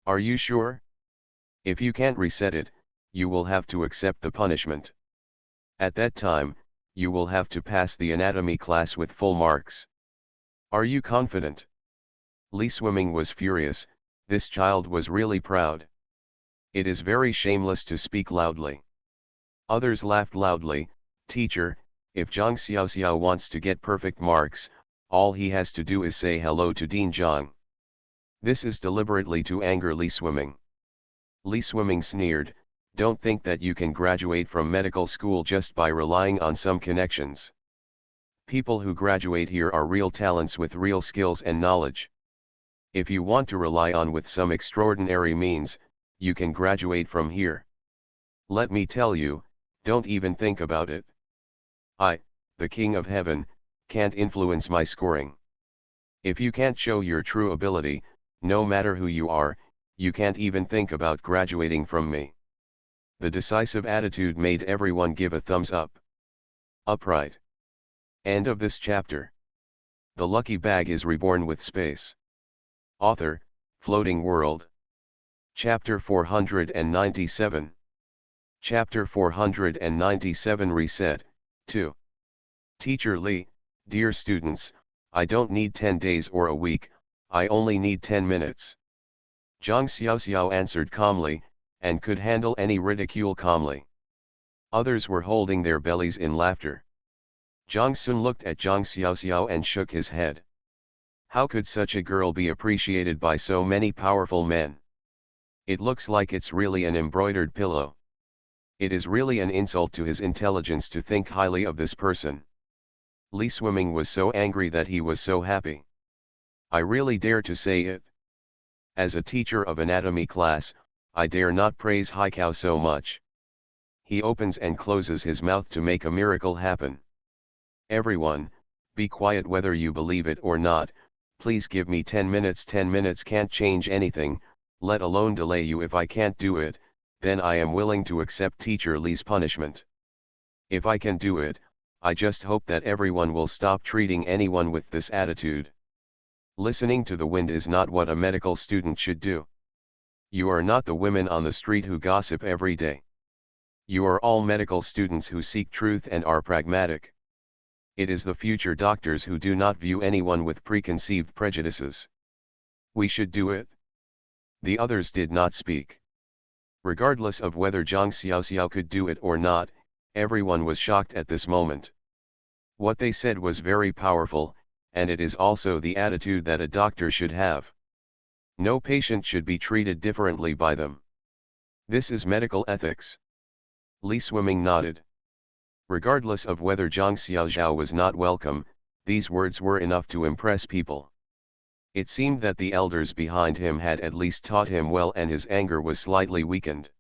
Are you sure? If you can't reset it, you will have to accept the punishment. At that time, you will have to pass the anatomy class with full marks. Are you confident? Li Swimming was furious. This child was really proud. It is very shameless to speak loudly. Others laughed loudly. Teacher, if Zhang Xiaoxiao wants to get perfect marks, all he has to do is say hello to Dean Zhang. This is deliberately to anger Li Swimming. Li Swimming sneered, don't think that you can graduate from medical school just by relying on some connections. People who graduate here are real talents with real skills and knowledge. If you want to rely on with some extraordinary means, you can graduate from here. Let me tell you, don't even think about it. I, the King of Heaven, can't influence my scoring. If you can't show your true ability, no matter who you are, you can't even think about graduating from me. The decisive attitude made everyone give a thumbs up. Upright. End of this chapter. The lucky bag is reborn with space. Author, Floating World. Chapter 497. Chapter 497 Reset, 2. Teacher Li, dear students, I don't need 10 days or a week, I only need 10 minutes. Zhang Xiaoxiao answered calmly, and could handle any ridicule calmly. Others were holding their bellies in laughter. Zhang Sun looked at Zhang Xiaoxiao and shook his head. How could such a girl be appreciated by so many powerful men? It looks like it's really an embroidered pillow. It is really an insult to his intelligence to think highly of this person. Li Swimming was so angry that he was so happy. I really dare to say it. As a teacher of anatomy class, I dare not praise Haikao so much. He opens and closes his mouth to make a miracle happen. Everyone, be quiet whether you believe it or not, please give me 10 minutes. 10 minutes can't change anything, let alone delay you. If I can't do it, then I am willing to accept Teacher Li's punishment. If I can do it, I just hope that everyone will stop treating anyone with this attitude. Listening to the wind is not what a medical student should do. You are not the women on the street who gossip every day. You are all medical students who seek truth and are pragmatic. It is the future doctors who do not view anyone with preconceived prejudices. We should do it. The others did not speak. Regardless of whether Zhang Xiaoxiao could do it or not, everyone was shocked at this moment. What they said was very powerful, and it is also the attitude that a doctor should have. No patient should be treated differently by them. This is medical ethics. Li Swimming nodded. Regardless of whether Zhang Xiaoxiao was not welcome, these words were enough to impress people. It seemed that the elders behind him had at least taught him well, and his anger was slightly weakened.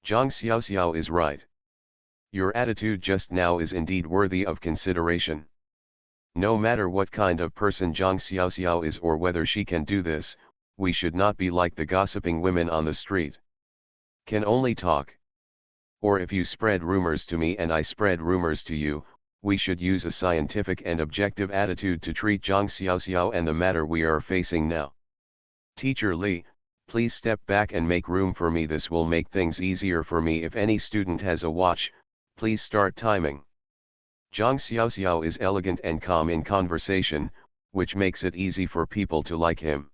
Zhang Xiaoxiao is right. Your attitude just now is indeed worthy of consideration. No matter what kind of person Zhang Xiaoxiao is or whether she can do this, we should not be like the gossiping women on the street. Can only talk. Or if you spread rumors to me and I spread rumors to you, we should use a scientific and objective attitude to treat Zhang Xiaoxiao and the matter we are facing now. Teacher Li, please step back and make room for me. This will make things easier for me. If any student has a watch, please start timing. Zhang Xiaoxiao is elegant and calm in conversation, which makes it easy for people to like him.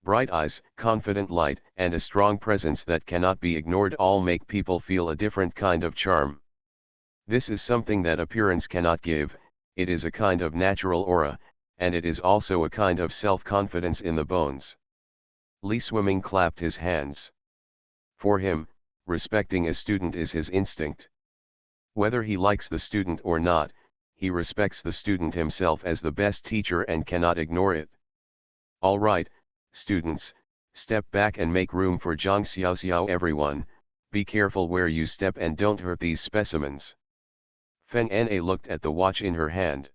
Bright eyes, confident light, and a strong presence that cannot be ignored all make people feel a different kind of charm. This is something that appearance cannot give. It is a kind of natural aura, and it is also a kind of self-confidence in the bones. Li Swimming clapped his hands. For him, respecting a student is his instinct. Whether he likes the student or not, he respects the student himself as the best teacher and cannot ignore it. All right, students, step back and make room for Zhang Xiaoxiao. Everyone, be careful where you step and don't hurt these specimens. Feng Na looked at the watch in her hand.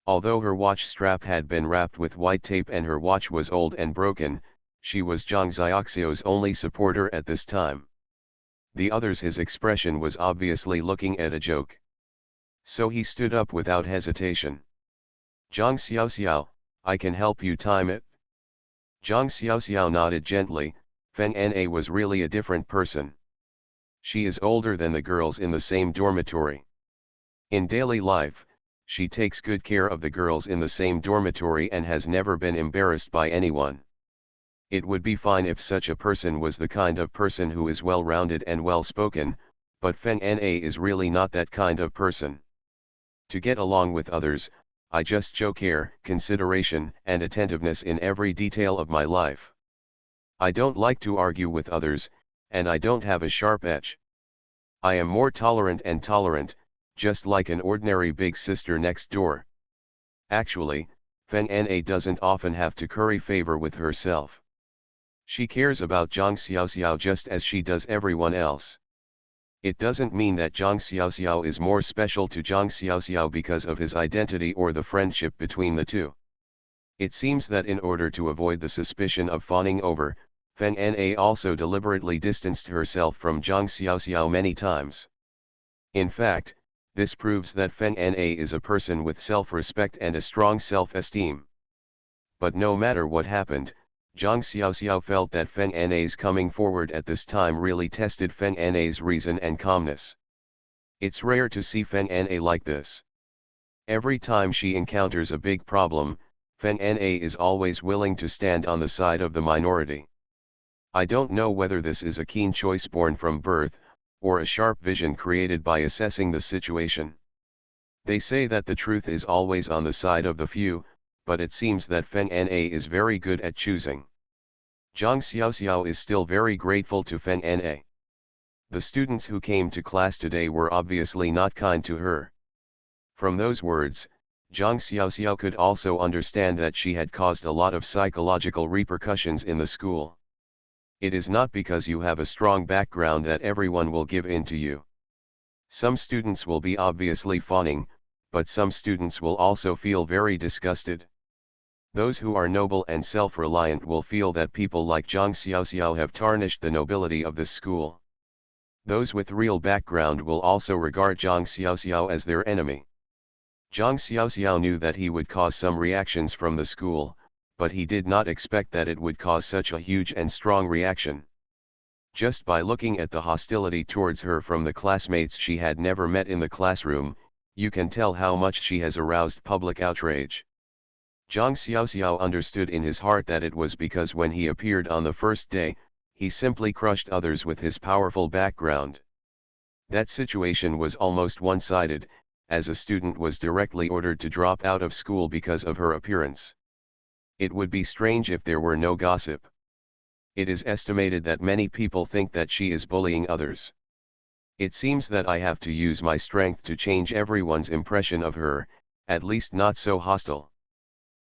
Although her watch strap had been wrapped with white tape and her watch was old and broken, she was Zhang Xiaoxiao's only supporter at this time. The others, his expression was obviously looking at a joke. So he stood up without hesitation. Zhang Xiaoxiao, I can help you time it. Zhang Xiaoxiao nodded gently. Feng Na was really a different person. She is older than the girls in the same dormitory. In daily life, she takes good care of the girls in the same dormitory and has never been embarrassed by anyone. It would be fine if such a person was the kind of person who is well-rounded and well-spoken, but Feng Na is really not that kind of person. To get along with others, I just show care, consideration, and attentiveness in every detail of my life. I don't like to argue with others, and I don't have a sharp edge. I am more tolerant and tolerant, just like an ordinary big sister next door. Actually, Feng Na doesn't often have to curry favor with herself. She cares about Zhang Xiaoxiao just as she does everyone else. It doesn't mean that Zhang Xiaoxiao is more special to Zhang Xiaoxiao because of his identity or the friendship between the two. It seems that in order to avoid the suspicion of fawning over, Feng Na also deliberately distanced herself from Zhang Xiaoxiao many times. In fact, this proves that Feng Na is a person with self-respect and a strong self-esteem. But no matter what happened, Zhang Xiaoxiao felt that Feng Na's coming forward at this time really tested Feng Na's reason and calmness. It's rare to see Feng Na like this. Every time she encounters a big problem, Feng Na is always willing to stand on the side of the minority. I don't know whether this is a keen choice born from birth, or a sharp vision created by assessing the situation. They say that the truth is always on the side of the few, but it seems that Feng Na is very good at choosing. Zhang Xiaoxiao is still very grateful to Feng Na. The students who came to class today were obviously not kind to her. From those words, Zhang Xiaoxiao could also understand that she had caused a lot of psychological repercussions in the school. It is not because you have a strong background that everyone will give in to you. Some students will be obviously fawning, but some students will also feel very disgusted. Those who are noble and self-reliant will feel that people like Zhang Xiaoxiao have tarnished the nobility of this school. Those with real background will also regard Zhang Xiaoxiao as their enemy. Zhang Xiaoxiao knew that he would cause some reactions from the school, but he did not expect that it would cause such a huge and strong reaction. Just by looking at the hostility towards her from the classmates she had never met in the classroom, you can tell how much she has aroused public outrage. Zhang Xiaoxiao understood in his heart that it was because when he appeared on the first day, he simply crushed others with his powerful background. That situation was almost one-sided, as a student was directly ordered to drop out of school because of her appearance. It would be strange if there were no gossip. It is estimated that many people think that she is bullying others. It seems that I have to use my strength to change everyone's impression of her, at least not so hostile.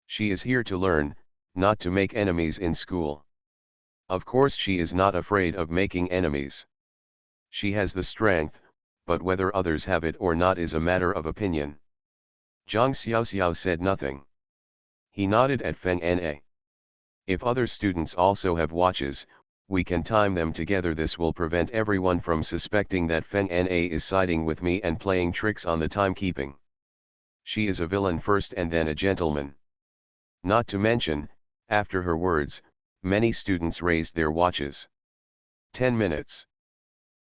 She is here to learn, not to make enemies in school. Of course she is not afraid of making enemies. She has the strength, but whether others have it or not is a matter of opinion. Zhang Xiaoxiao said nothing. He nodded at Feng Na. If other students also have watches, we can time them together. This will prevent everyone from suspecting that Feng Na is siding with me and playing tricks on the timekeeping. She is a villain first and then a gentleman. Not to mention, after her words, many students raised their watches. 10 minutes.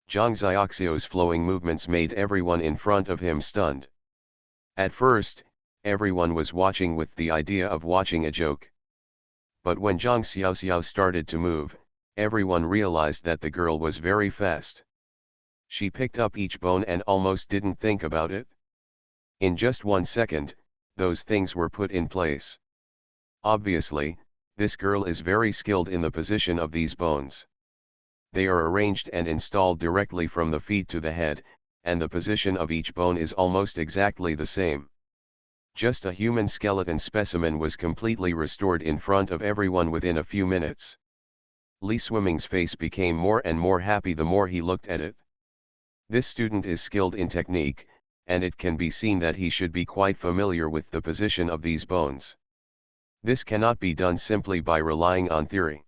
Zhang Xiaoxiao's flowing movements made everyone in front of him stunned. At first, everyone was watching with the idea of watching a joke. But when Zhang Xiaoxiao started to move, everyone realized that the girl was very fast. She picked up each bone and almost didn't think about it. In just 1 second, those things were put in place. Obviously, this girl is very skilled in the position of these bones. They are arranged and installed directly from the feet to the head, and the position of each bone is almost exactly the same. Just a human skeleton specimen was completely restored in front of everyone within a few minutes. Li Swimming's face became more and more happy the more he looked at it. This student is skilled in technique, and it can be seen that he should be quite familiar with the position of these bones. This cannot be done simply by relying on theory.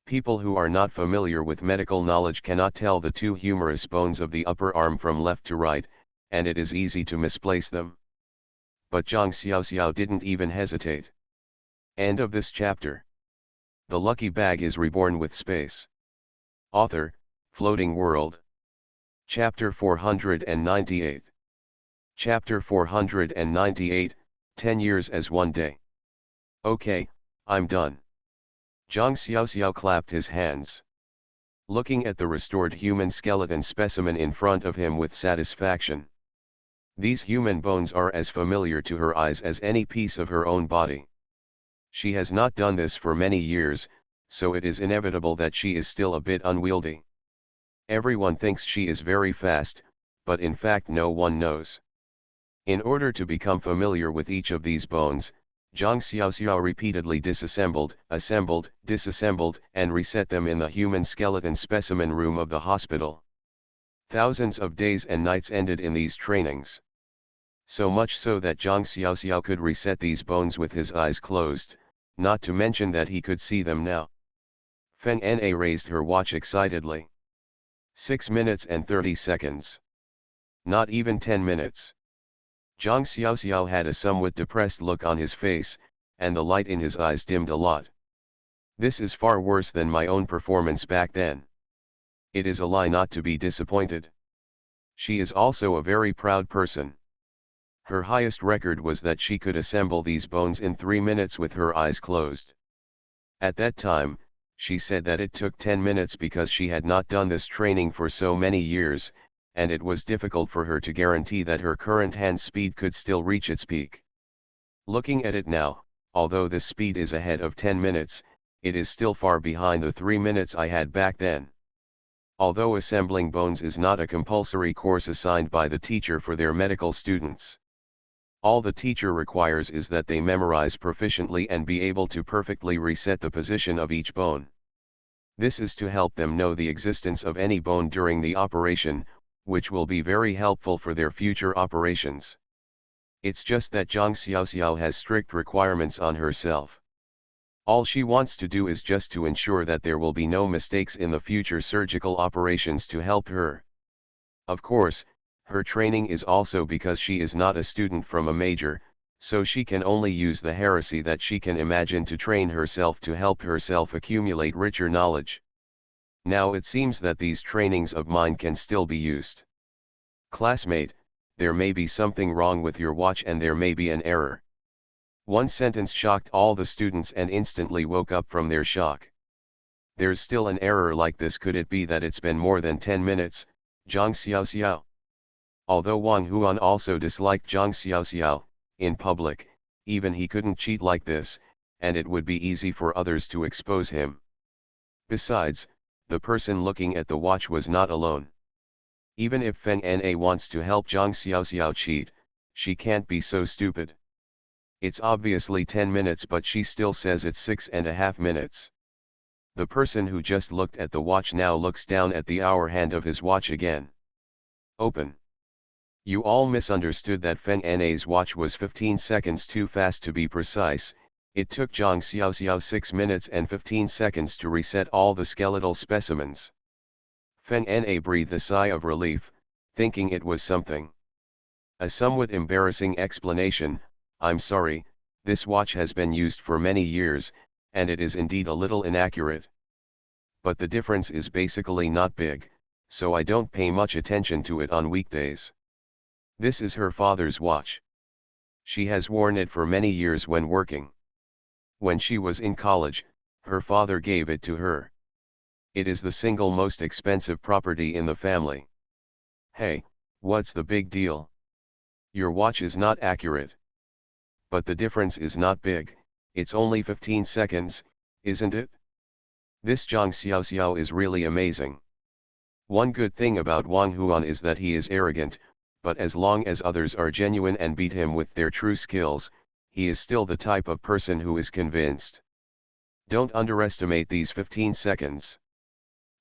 People who are not familiar with medical knowledge cannot tell the two humerus bones of the upper arm from left to right, and it is easy to misplace them. But Zhang Xiaoxiao didn't even hesitate. End of this chapter. The lucky bag is reborn with space. Author, Floating World. Chapter 498. Chapter 498, 10 years as one day. Okay, I'm done. Zhang Xiaoxiao clapped his hands. Looking at the restored human skeleton specimen in front of him with satisfaction. These human bones are as familiar to her eyes as any piece of her own body. She has not done this for many years, so it is inevitable that she is still a bit unwieldy. Everyone thinks she is very fast, but in fact no one knows. In order to become familiar with each of these bones, Zhang Xiaoxiao repeatedly disassembled, assembled, disassembled, and reset them in the human skeleton specimen room of the hospital. Thousands of days and nights ended in these trainings. So much so that Zhang Xiaoxiao could reset these bones with his eyes closed, not to mention that he could see them now. Feng Na raised her watch excitedly. 6 minutes and 30 seconds. Not even 10 minutes. Zhang Xiaoxiao had a somewhat depressed look on his face, and the light in his eyes dimmed a lot. This is far worse than my own performance back then. It is a lie not to be disappointed. She is also a very proud person. Her highest record was that she could assemble these bones in 3 minutes with her eyes closed. At that time, she said that it took 10 minutes because she had not done this training for so many years, and it was difficult for her to guarantee that her current hand speed could still reach its peak. Looking at it now, although this speed is ahead of 10 minutes, it is still far behind the 3 minutes I had back then. Although assembling bones is not a compulsory course assigned by the teacher for their medical students. All the teacher requires is that they memorize proficiently and be able to perfectly reset the position of each bone. This is to help them know the existence of any bone during the operation, which will be very helpful for their future operations. It's just that Zhang Xiaoxiao has strict requirements on herself. All she wants to do is just to ensure that there will be no mistakes in the future surgical operations to help her. Of course, her training is also because she is not a student from a major, so she can only use the heresy that she can imagine to train herself to help herself accumulate richer knowledge. Now it seems that these trainings of mine can still be used. Classmate, there may be something wrong with your watch and there may be an error. One sentence shocked all the students and instantly woke up from their shock. There's still an error like this. Could it be that it's been more than 10 minutes, Zhang Xiaoxiao? Although Wang Huan also disliked Zhang Xiaoxiao, in public, even he couldn't cheat like this, and it would be easy for others to expose him. Besides, the person looking at the watch was not alone. Even if Feng Na wants to help Zhang Xiaoxiao cheat, she can't be so stupid. It's obviously 10 minutes but she still says it's 6.5 minutes. The person who just looked at the watch now looks down at the hour hand of his watch again. Open. You all misunderstood that Feng Na's watch was 15 seconds too fast to be precise. It took Zhang Xiaoxiao 6 minutes and 15 seconds to reset all the skeletal specimens. Feng Na breathed a sigh of relief, thinking it was something. A somewhat embarrassing explanation. I'm sorry, this watch has been used for many years, and it is indeed a little inaccurate. But the difference is basically not big, so I don't pay much attention to it on weekdays. This is her father's watch. She has worn it for many years when working. When she was in college, her father gave it to her. It is the single most expensive property in the family. Hey, what's the big deal? Your watch is not accurate. But the difference is not big, it's only 15 seconds, isn't it? This Zhang Xiaoxiao is really amazing. One good thing about Wang Huan is that he is arrogant, but as long as others are genuine and beat him with their true skills, he is still the type of person who is convinced. Don't underestimate these 15 seconds.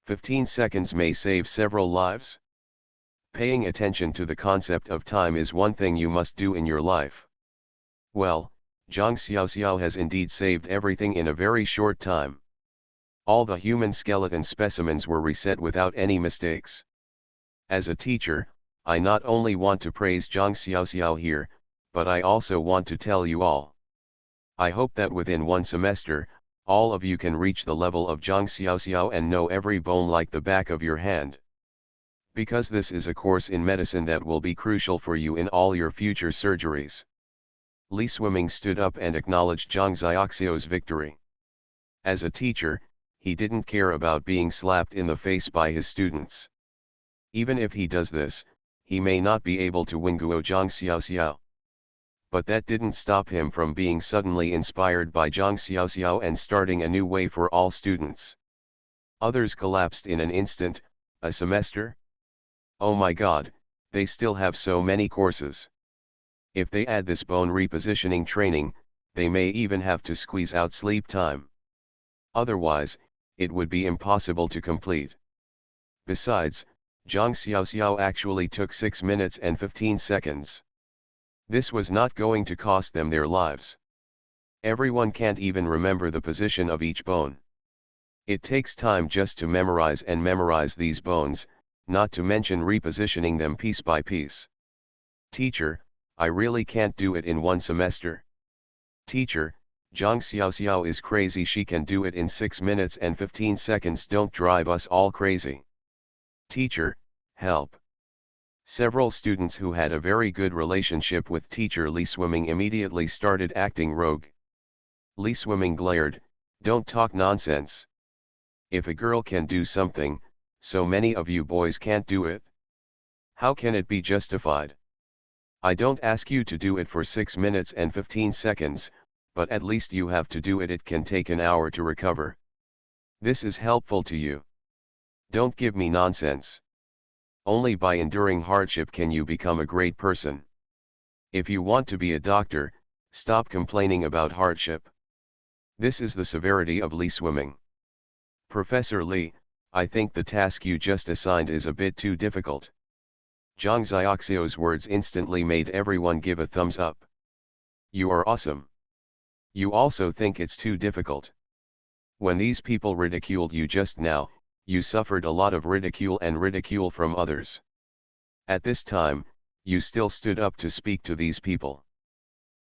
15 seconds may save several lives. Paying attention to the concept of time is one thing you must do in your life. Well, Zhang Xiaoxiao has indeed saved everything in a very short time. All the human skeleton specimens were reset without any mistakes. As a teacher, I not only want to praise Zhang Xiaoxiao here, but I also want to tell you all. I hope that within one semester, all of you can reach the level of Zhang Xiaoxiao and know every bone like the back of your hand. Because this is a course in medicine that will be crucial for you in all your future surgeries. Li Swimming stood up and acknowledged Zhang Xiaoxiao's victory. As a teacher, he didn't care about being slapped in the face by his students. Even if he does this, he may not be able to win Guo Zhang Xiaoxiao. But that didn't stop him from being suddenly inspired by Zhang Xiaoxiao and starting a new way for all students. Others collapsed in an instant. A semester? Oh my god, they still have so many courses. If they add this bone repositioning training, they may even have to squeeze out sleep time. Otherwise, it would be impossible to complete. Besides, Zhang Xiaoxiao actually took 6 minutes and 15 seconds. This was not going to cost them their lives. Everyone can't even remember the position of each bone. It takes time just to memorize these bones, not to mention repositioning them piece by piece. Teacher, I really can't do it in one semester. Teacher, Zhang Xiaoxiao is crazy, she can do it in 6 minutes and 15 seconds, don't drive us all crazy. Teacher, help. Several students who had a very good relationship with teacher Li Swimming immediately started acting rogue. Li Swimming glared, don't talk nonsense. If a girl can do something, so many of you boys can't do it. How can it be justified? I don't ask you to do it for 6 minutes and 15 seconds, but at least you have to do it. It can take an hour to recover. This is helpful to you. Don't give me nonsense. Only by enduring hardship can you become a great person. If you want to be a doctor, stop complaining about hardship. This is the severity of Li Swimming. Professor Li, I think the task you just assigned is a bit too difficult. Zhang Xiaoxiao's words instantly made everyone give a thumbs up. You are awesome. You also think it's too difficult. When these people ridiculed you just now, you suffered a lot of ridicule and ridicule from others. At this time, you still stood up to speak to these people.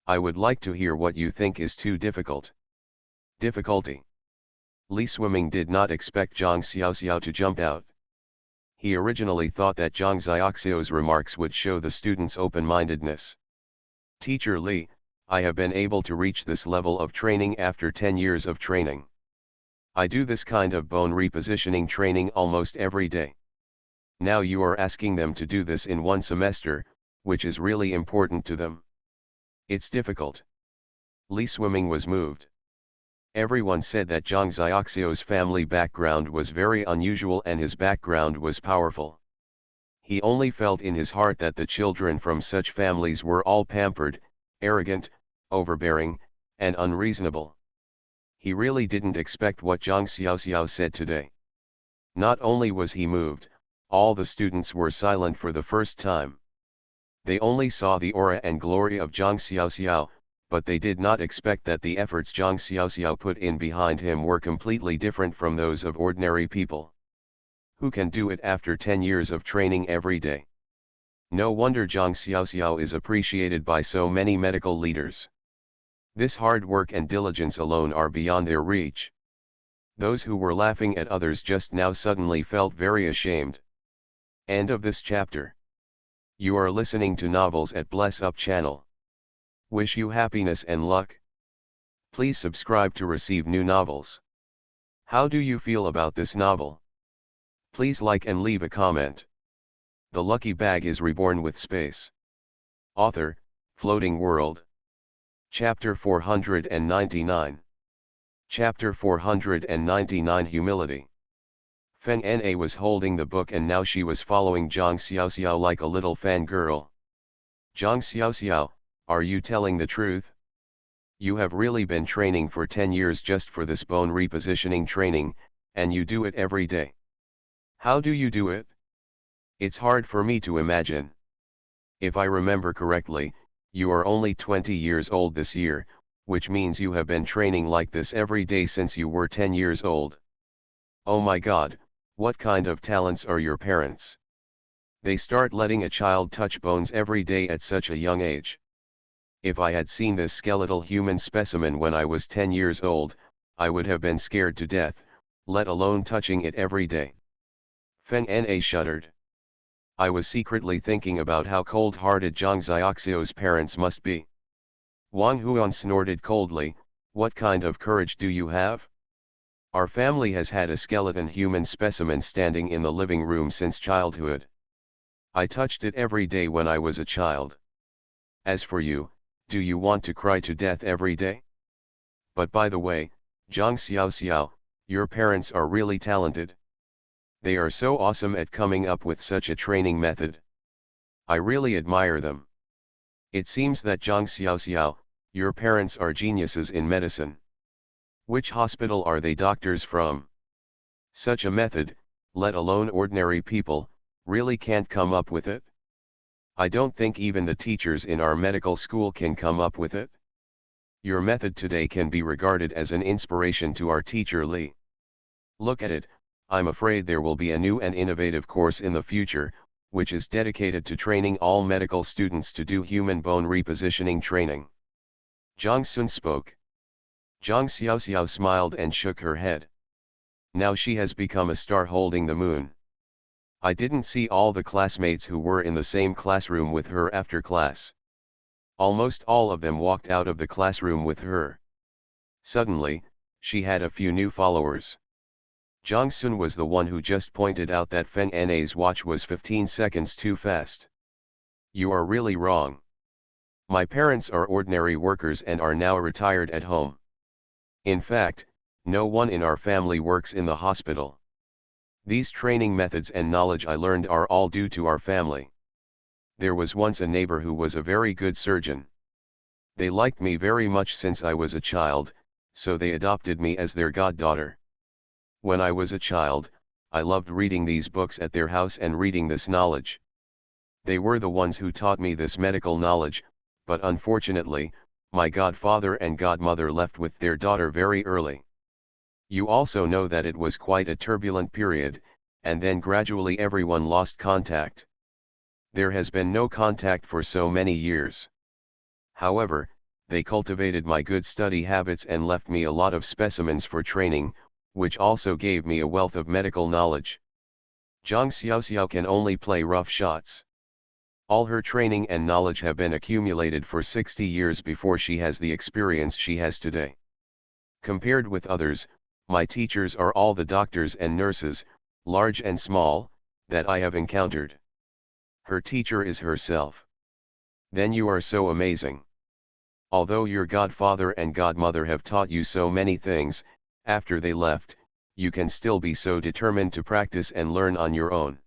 I would like to hear what you think is too difficult. Difficulty. Li Swimming did not expect Zhang Xiaoxiao to jump out. He originally thought that Zhang Xiaoxiao's remarks would show the students' open-mindedness. Teacher Li, I have been able to reach this level of training after 10 years of training. I do this kind of bone repositioning training almost every day. Now you are asking them to do this in one semester, which is really important to them. It's difficult. Li Swimming was moved. Everyone said that Zhang Xiaoxiao's family background was very unusual and his background was powerful. He only felt in his heart that the children from such families were all pampered, arrogant, overbearing, and unreasonable. He really didn't expect what Zhang Xiaoxiao said today. Not only was he moved, all the students were silent for the first time. They only saw the aura and glory of Zhang Xiaoxiao, but they did not expect that the efforts Zhang Xiaoxiao put in behind him were completely different from those of ordinary people. Who can do it after 10 years of training every day? No wonder Zhang Xiaoxiao is appreciated by so many medical leaders. This hard work and diligence alone are beyond their reach. Those who were laughing at others just now suddenly felt very ashamed. End of this chapter. You are listening to Novels at Bless Up channel. Wish you happiness and luck. Please subscribe to receive new novels. How do you feel about this novel? Please like and leave a comment. The Lucky Bag is Reborn with Space. Author, Floating World. Chapter 499. Chapter 499 Humility. Feng Na was holding the book and now she was following Zhang Xiaoxiao like a little fangirl. Zhang Xiaoxiao, are you telling the truth? You have really been training for 10 years just for this bone repositioning training, and you do it every day. How do you do it? It's hard for me to imagine. If I remember correctly, you are only 20 years old this year, which means you have been training like this every day since you were 10 years old. Oh my God, what kind of talents are your parents? They start letting a child touch bones every day at such a young age. If I had seen this skeletal human specimen when I was 10 years old, I would have been scared to death, let alone touching it every day. Feng Na shuddered. I was secretly thinking about how cold-hearted Zhang Xiaoxiao's parents must be. Wang Huan snorted coldly, what kind of courage do you have? Our family has had a skeleton human specimen standing in the living room since childhood. I touched it every day when I was a child. As for you, do you want to cry to death every day? But by the way, Zhang Xiaoxiao, your parents are really talented. They are so awesome at coming up with such a training method. I really admire them. It seems that Zhang Xiaoxiao, your parents are geniuses in medicine. Which hospital are they doctors from? Such a method, let alone ordinary people, really can't come up with it. I don't think even the teachers in our medical school can come up with it. Your method today can be regarded as an inspiration to our teacher Li. Look at it, I'm afraid there will be a new and innovative course in the future, which is dedicated to training all medical students to do human bone repositioning training. Zhang Sun spoke. Zhang Xiaoxiao smiled and shook her head. Now she has become a star holding the moon. I didn't see all the classmates who were in the same classroom with her after class. Almost all of them walked out of the classroom with her. Suddenly, she had a few new followers. Zhang Sun was the one who just pointed out that Feng Na's watch was 15 seconds too fast. You are really wrong. My parents are ordinary workers and are now retired at home. In fact, no one in our family works in the hospital. These training methods and knowledge I learned are all due to our family. There was once a neighbor who was a very good surgeon. They liked me very much since I was a child, so they adopted me as their goddaughter. When I was a child, I loved reading these books at their house and reading this knowledge. They were the ones who taught me this medical knowledge, but unfortunately, My godfather and godmother left with their daughter very early. You also know that it was quite a turbulent period, and then gradually everyone lost contact. There has been no contact for so many years. However, they cultivated my good study habits and left me a lot of specimens for training, which also gave me a wealth of medical knowledge. Zhang Xiaoxiao can only play rough shots. All her training and knowledge have been accumulated for 60 years before she has the experience she has today. Compared with others, my teachers are all the doctors and nurses, large and small, that I have encountered. Her teacher is herself. Then you are so amazing. Although your godfather and godmother have taught you so many things, after they left, you can still be so determined to practice and learn on your own.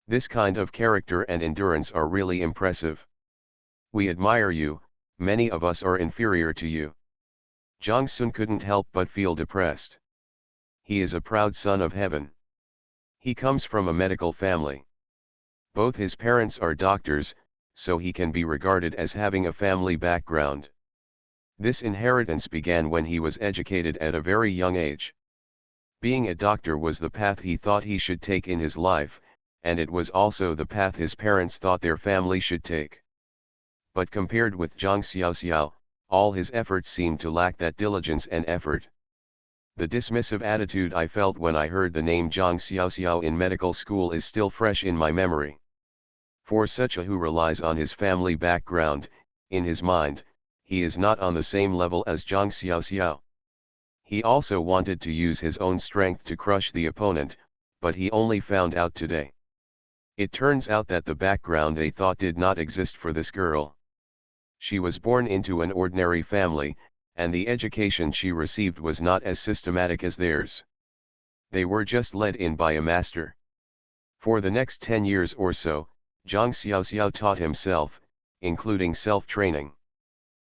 This kind of character and endurance are really impressive. We admire you, many of us are inferior to you. Zhang Sun couldn't help but feel depressed. He is a proud son of heaven. He comes from a medical family. Both his parents are doctors, so he can be regarded as having a family background. This inheritance began when he was educated at a very young age. Being a doctor was the path he thought he should take in his life, and it was also the path his parents thought their family should take. But compared with Zhang Xiaoxiao, all his efforts seemed to lack that diligence and effort. The dismissive attitude I felt when I heard the name Zhang Xiaoxiao in medical school is still fresh in my memory. For such a who relies on his family background, in his mind, he is not on the same level as Zhang Xiaoxiao. He also wanted to use his own strength to crush the opponent, but he only found out today. It turns out that the background they thought did not exist for this girl. She was born into an ordinary family, and the education she received was not as systematic as theirs. They were just led in by a master. For the next 10 years or so, Zhang Xiaoxiao taught himself, including self-training.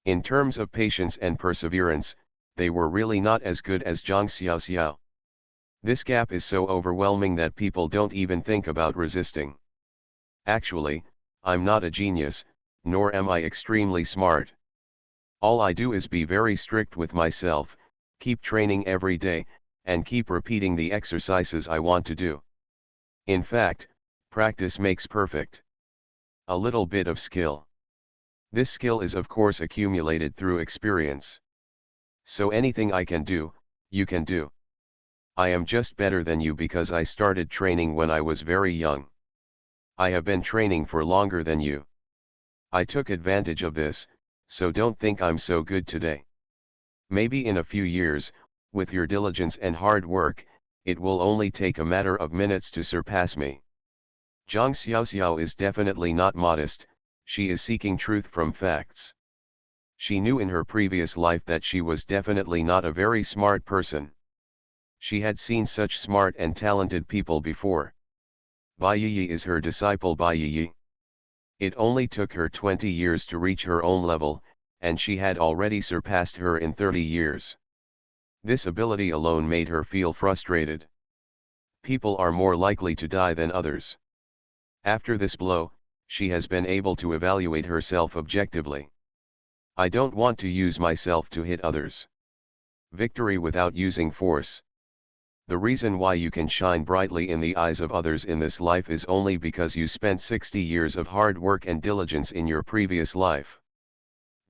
In terms of patience and perseverance, they were really not as good as Zhang Xiaoxiao. This gap is so overwhelming that people don't even think about resisting. Actually, I'm not a genius, nor am I extremely smart. All I do is be very strict with myself, keep training every day, and keep repeating the exercises I want to do. In fact, practice makes perfect. A little bit of skill. This skill is of course accumulated through experience. So anything I can do, you can do. I am just better than you because I started training when I was very young. I have been training for longer than you. I took advantage of this, so don't think I'm so good today. Maybe in a few years, with your diligence and hard work, it will only take a matter of minutes to surpass me. Zhang Xiaoxiao is definitely not modest, she is seeking truth from facts. She knew in her previous life that she was definitely not a very smart person. She had seen such smart and talented people before. Bai Yiyi is her disciple Bai Yiyi. It only took her 20 years to reach her own level, and she had already surpassed her in 30 years. This ability alone made her feel frustrated. People are more likely to die than others. After this blow, she has been able to evaluate herself objectively. I don't want to use myself to hit others. Victory without using force. The reason why you can shine brightly in the eyes of others in this life is only because you spent 60 years of hard work and diligence in your previous life.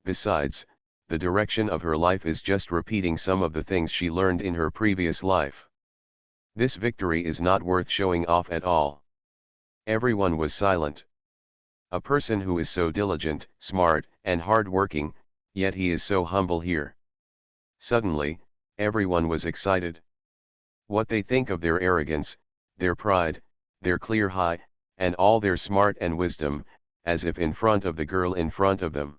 Besides, the direction of her life is just repeating some of the things she learned in her previous life. This victory is not worth showing off at all. Everyone was silent. A person who is so diligent, smart, and hard-working, yet he is so humble here. Suddenly, everyone was excited. What they think of their arrogance, their pride, their clear high, and all their smart and wisdom, as if in front of the girl in front of them.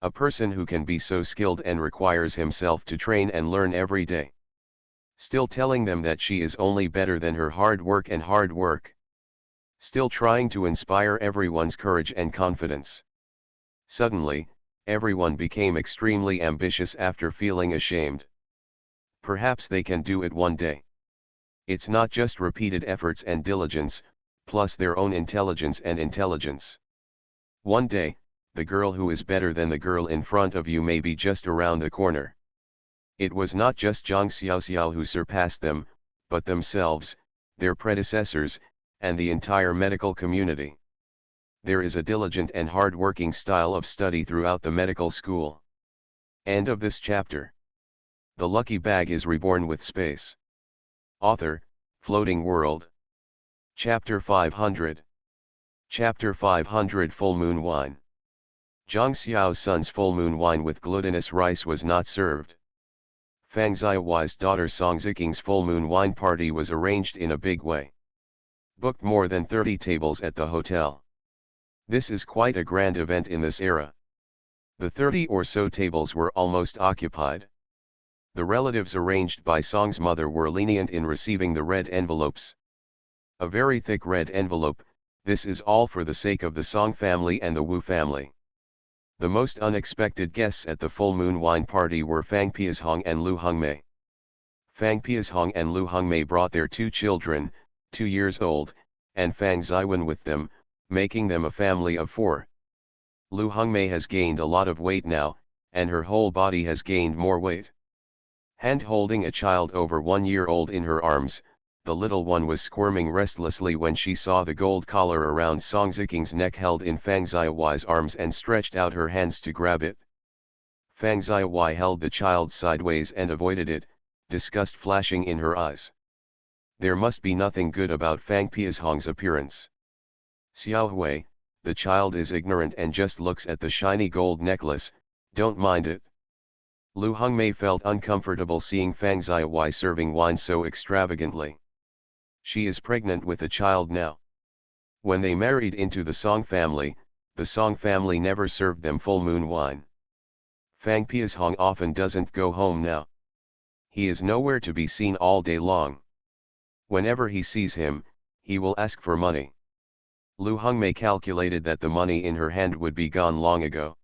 A person who can be so skilled and requires himself to train and learn every day. Still telling them that she is only better than her hard work. Still trying to inspire everyone's courage and confidence. Suddenly, everyone became extremely ambitious after feeling ashamed. Perhaps they can do it one day. It's not just repeated efforts and diligence, plus their own intelligence and intelligence. One day, the girl who is better than the girl in front of you may be just around the corner. It was not just Zhang Xiaoxiao who surpassed them, but themselves, their predecessors, and the entire medical community. There is a diligent and hard-working style of study throughout the medical school. End of this chapter. The lucky bag is reborn with space. Author, Floating World. Chapter 500. Chapter 500 Full Moon Wine. Zhang Xiao's son's full moon wine with glutinous rice was not served. Fang Xiaohuai's daughter Song Ziking's full moon wine party was arranged in a big way. Booked more than 30 tables at the hotel. This is quite a grand event in this era. The 30 or so tables were almost occupied. The relatives arranged by Song's mother were lenient in receiving the red envelopes. A very thick red envelope, this is all for the sake of the Song family and the Wu family. The most unexpected guests at the full moon wine party were Fang Piashong and Lu Hongmei. Fang Piashong and Lu Hongmei brought their 2 children, 2 years old, and Fang Ziwen with them, making them a family of 4. Lu Hongmei has gained a lot of weight now, and her whole body has gained more weight. Hand-holding a child over 1 year old in her arms, the little one was squirming restlessly when she saw the gold collar around Song Ziking's neck held in Fang Xiaohuai's arms and stretched out her hands to grab it. Fang Xiaohuai held the child sideways and avoided it, disgust flashing in her eyes. There must be nothing good about Fang Piashong's appearance. Xiaohui, the child is ignorant and just looks at the shiny gold necklace, don't mind it. Lu Hongmei felt uncomfortable seeing Fang Xiaohuai serving wine so extravagantly. She is pregnant with a child now. When they married into the Song family, the Song family never served them full moon wine. Fang Piashong often doesn't go home now. He is nowhere to be seen all day long. Whenever he sees him, he will ask for money. Lu Hongmei calculated that the money in her hand would be gone long ago.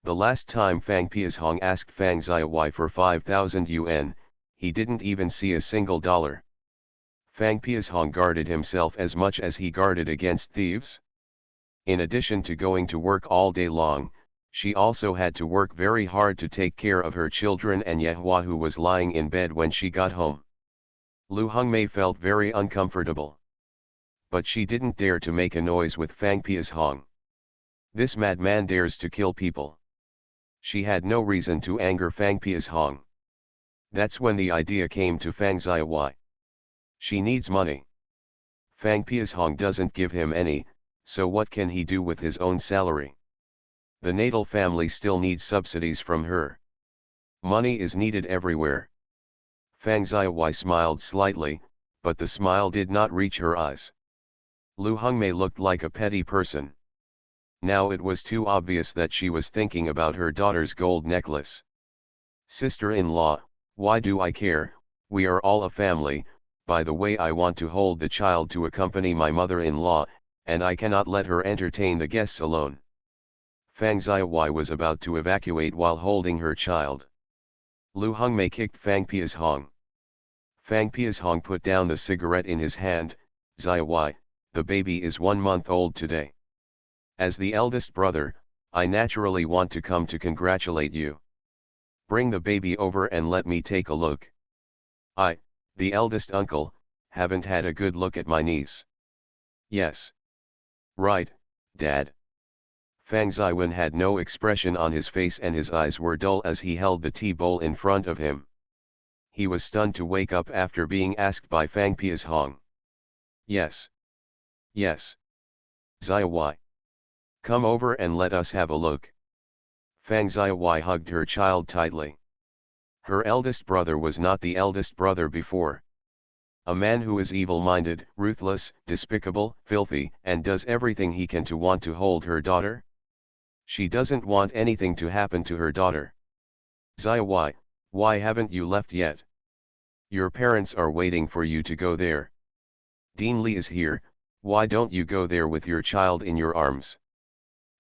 The last time Fang Piashong asked Fang Xiaohuai for 5,000 yuan, he didn't even see a single dollar. Fang Piashong guarded himself as much as he guarded against thieves. In addition to going to work all day long, she also had to work very hard to take care of her children and Yehua, who was lying in bed when she got home. Lu Hongmei felt very uncomfortable. But she didn't dare to make a noise with Fang Piashong. This madman dares to kill people. She had no reason to anger Fang Piashong. That's when the idea came to Fang Xiaohuai. She needs money. Fang Piashong doesn't give him any, so what can he do with his own salary? The natal family still needs subsidies from her. Money is needed everywhere. Fang Xiaohuai smiled slightly, but the smile did not reach her eyes. Lu Hongmei looked like a petty person. Now it was too obvious that she was thinking about her daughter's gold necklace. Sister-in-law, why do I care? We are all a family. By the way, I want to hold the child to accompany my mother-in-law, and I cannot let her entertain the guests alone. Fang Xiaohuai was about to evacuate while holding her child. Lu Hongmei kicked Fang Piashong. Fang Piashong put down the cigarette in his hand. Xiaohuai, the baby is 1 month old today. As the eldest brother, I naturally want to come to congratulate you. Bring the baby over and let me take a look. I, the eldest uncle, haven't had a good look at my niece. Yes. Right, Dad. Fang Ziwen had no expression on his face and his eyes were dull as he held the tea bowl in front of him. He was stunned to wake up after being asked by Fang Piashong. Yes. Yes. Xiaohuai. Come over and let us have a look. Fang Xiaohuai hugged her child tightly. Her eldest brother was not the eldest brother before. A man who is evil-minded, ruthless, despicable, filthy, and does everything he can to want to hold her daughter? She doesn't want anything to happen to her daughter. Xiaohuai, why haven't you left yet? Your parents are waiting for you to go there. Dean Li is here, why don't you go there with your child in your arms?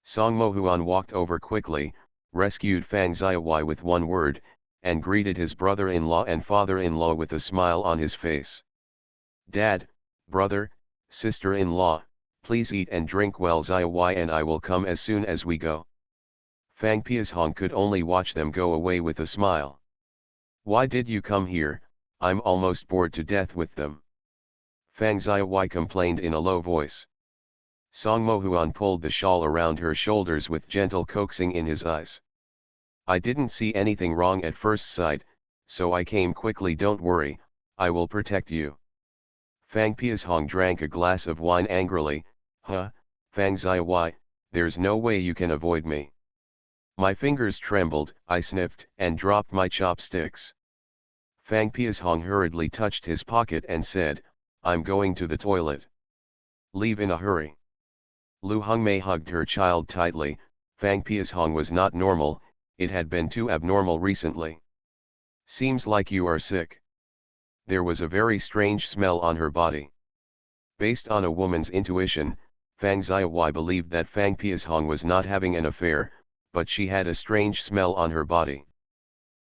Song Mohuan walked over quickly, rescued Fang Xiaohuai with one word, and greeted his brother-in-law and father-in-law with a smile on his face. Dad, brother, sister-in-law, please eat and drink well. Xiaohuai and I will come as soon as we go. Fang Piashong could only watch them go away with a smile. Why did you come here? I'm almost bored to death with them. Fang Ziyi complained in a low voice. Song Mohuan pulled the shawl around her shoulders with gentle coaxing in his eyes. I didn't see anything wrong at first sight, so I came quickly. Don't worry, I will protect you. Fang Piashong drank a glass of wine angrily. Huh, Fang Ziyi, there's no way you can avoid me. My fingers trembled, I sniffed, and dropped my chopsticks. Fang Piashong hurriedly touched his pocket and said, I'm going to the toilet. Leave in a hurry. Lu Hongmei hugged her child tightly. Fang Piashong was not normal, it had been too abnormal recently. Seems like you are sick. There was a very strange smell on her body. Based on a woman's intuition, Fang Ziyi believed that Fang Piashong was not having an affair, but she had a strange smell on her body.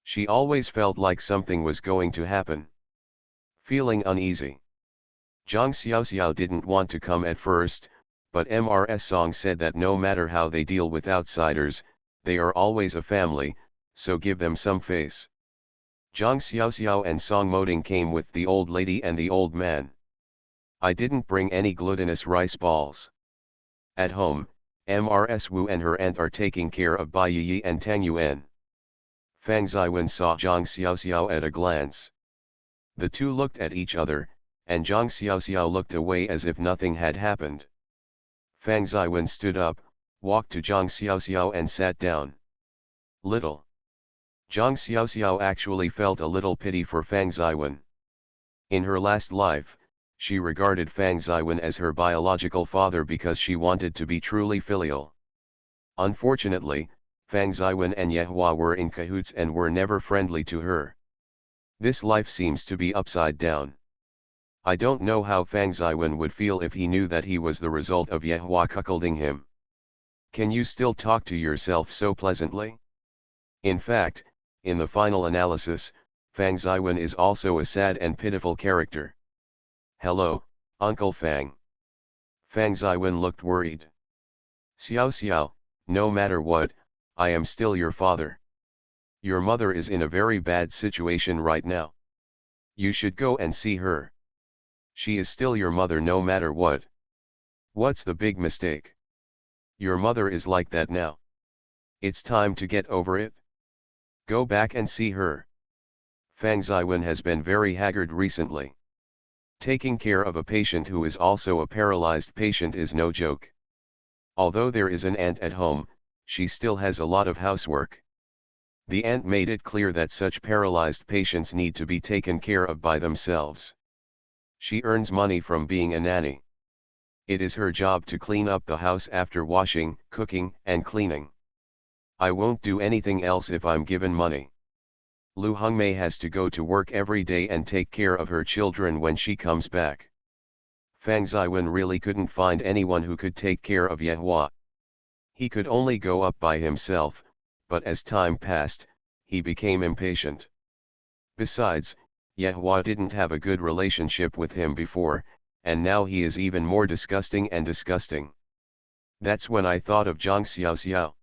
She always felt like something was going to happen. Feeling uneasy. Zhang Xiaoxiao didn't want to come at first, but Mrs. Song said that no matter how they deal with outsiders, they are always a family, so give them some face. Zhang Xiaoxiao and Song Moding came with the old lady and the old man. I didn't bring any glutinous rice balls. At home, Mrs. Wu and her aunt are taking care of Bai Yi and Tang Yuan. Fang Ziyi saw Zhang Xiaoxiao at a glance. The two looked at each other, and Zhang Xiaoxiao looked away as if nothing had happened. Fang Ziyi stood up, walked to Zhang Xiaoxiao and sat down. Little. Zhang Xiaoxiao actually felt a little pity for Fang Ziyi. In her last life, she regarded Fang Ziyi as her biological father because she wanted to be truly filial. Unfortunately, Fang Ziyi and Yehua were in cahoots and were never friendly to her. This life seems to be upside down. I don't know how Fang Ziyi would feel if he knew that he was the result of Yehua cuckolding him. Can you still talk to yourself so pleasantly? In fact, in the final analysis, Fang Ziyi is also a sad and pitiful character. Hello, Uncle Fang. Fang Ziyi looked worried. Xiao, no matter what, I am still your father. Your mother is in a very bad situation right now. You should go and see her. She is still your mother no matter what. What's the big mistake? Your mother is like that now. It's time to get over it. Go back and see her. Fang Ziyi has been very haggard recently. Taking care of a patient who is also a paralyzed patient is no joke. Although there is an aunt at home, she still has a lot of housework. The aunt made it clear that such paralyzed patients need to be taken care of by themselves. She earns money from being a nanny. It is her job to clean up the house after washing, cooking, and cleaning. I won't do anything else if I'm given money. Lu Hongmei has to go to work every day and take care of her children when she comes back. Fang Ziyi really couldn't find anyone who could take care of Yehua. He could only go up by himself, but as time passed, he became impatient. Besides, Yehua didn't have a good relationship with him before, and now he is even more disgusting and disgusting. That's when I thought of Zhang Xiaoxiao.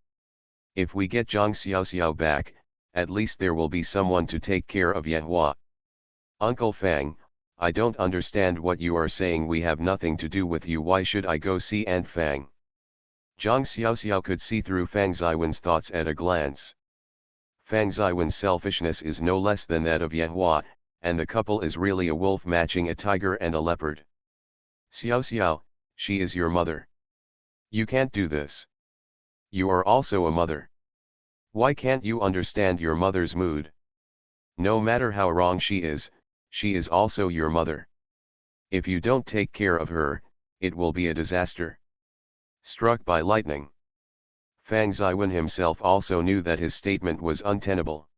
If we get Zhang Xiaoxiao back, at least there will be someone to take care of Yehua. Uncle Fang, I don't understand what you are saying. We have nothing to do with you. Why should I go see Aunt Fang? Zhang Xiaoxiao could see through Fang Ziyi's thoughts at a glance. Fang Ziyi's selfishness is no less than that of Yehua, and the couple is really a wolf matching a tiger and a leopard. Xiaoxiao, she is your mother. You can't do this. You are also a mother. Why can't you understand your mother's mood? No matter how wrong she is also your mother. If you don't take care of her, it will be a disaster. Struck by lightning. Fang Ziyi himself also knew that his statement was untenable.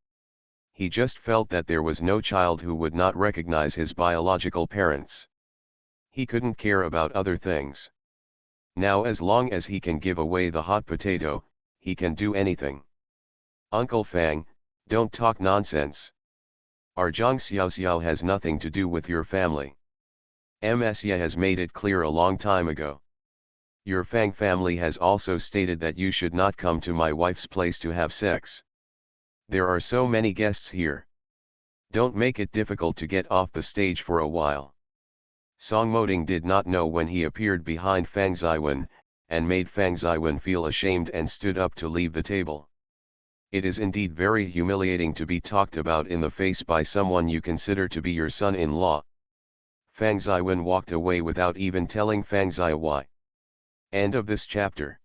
He just felt that there was no child who would not recognize his biological parents. He couldn't care about other things. Now as long as he can give away the hot potato, he can do anything. Uncle Fang, don't talk nonsense. Our Zhang Xiaoxiao has nothing to do with your family. Ms. Ye has made it clear a long time ago. Your Fang family has also stated that you should not come to my wife's place to have sex. There are so many guests here. Don't make it difficult to get off the stage for a while. Song Moding did not know when he appeared behind Fang Ziwen, and made Fang Ziwen feel ashamed and stood up to leave the table. It is indeed very humiliating to be talked about in the face by someone you consider to be your son-in-law. Fang Ziwen walked away without even telling Fang Zai why. End of this chapter.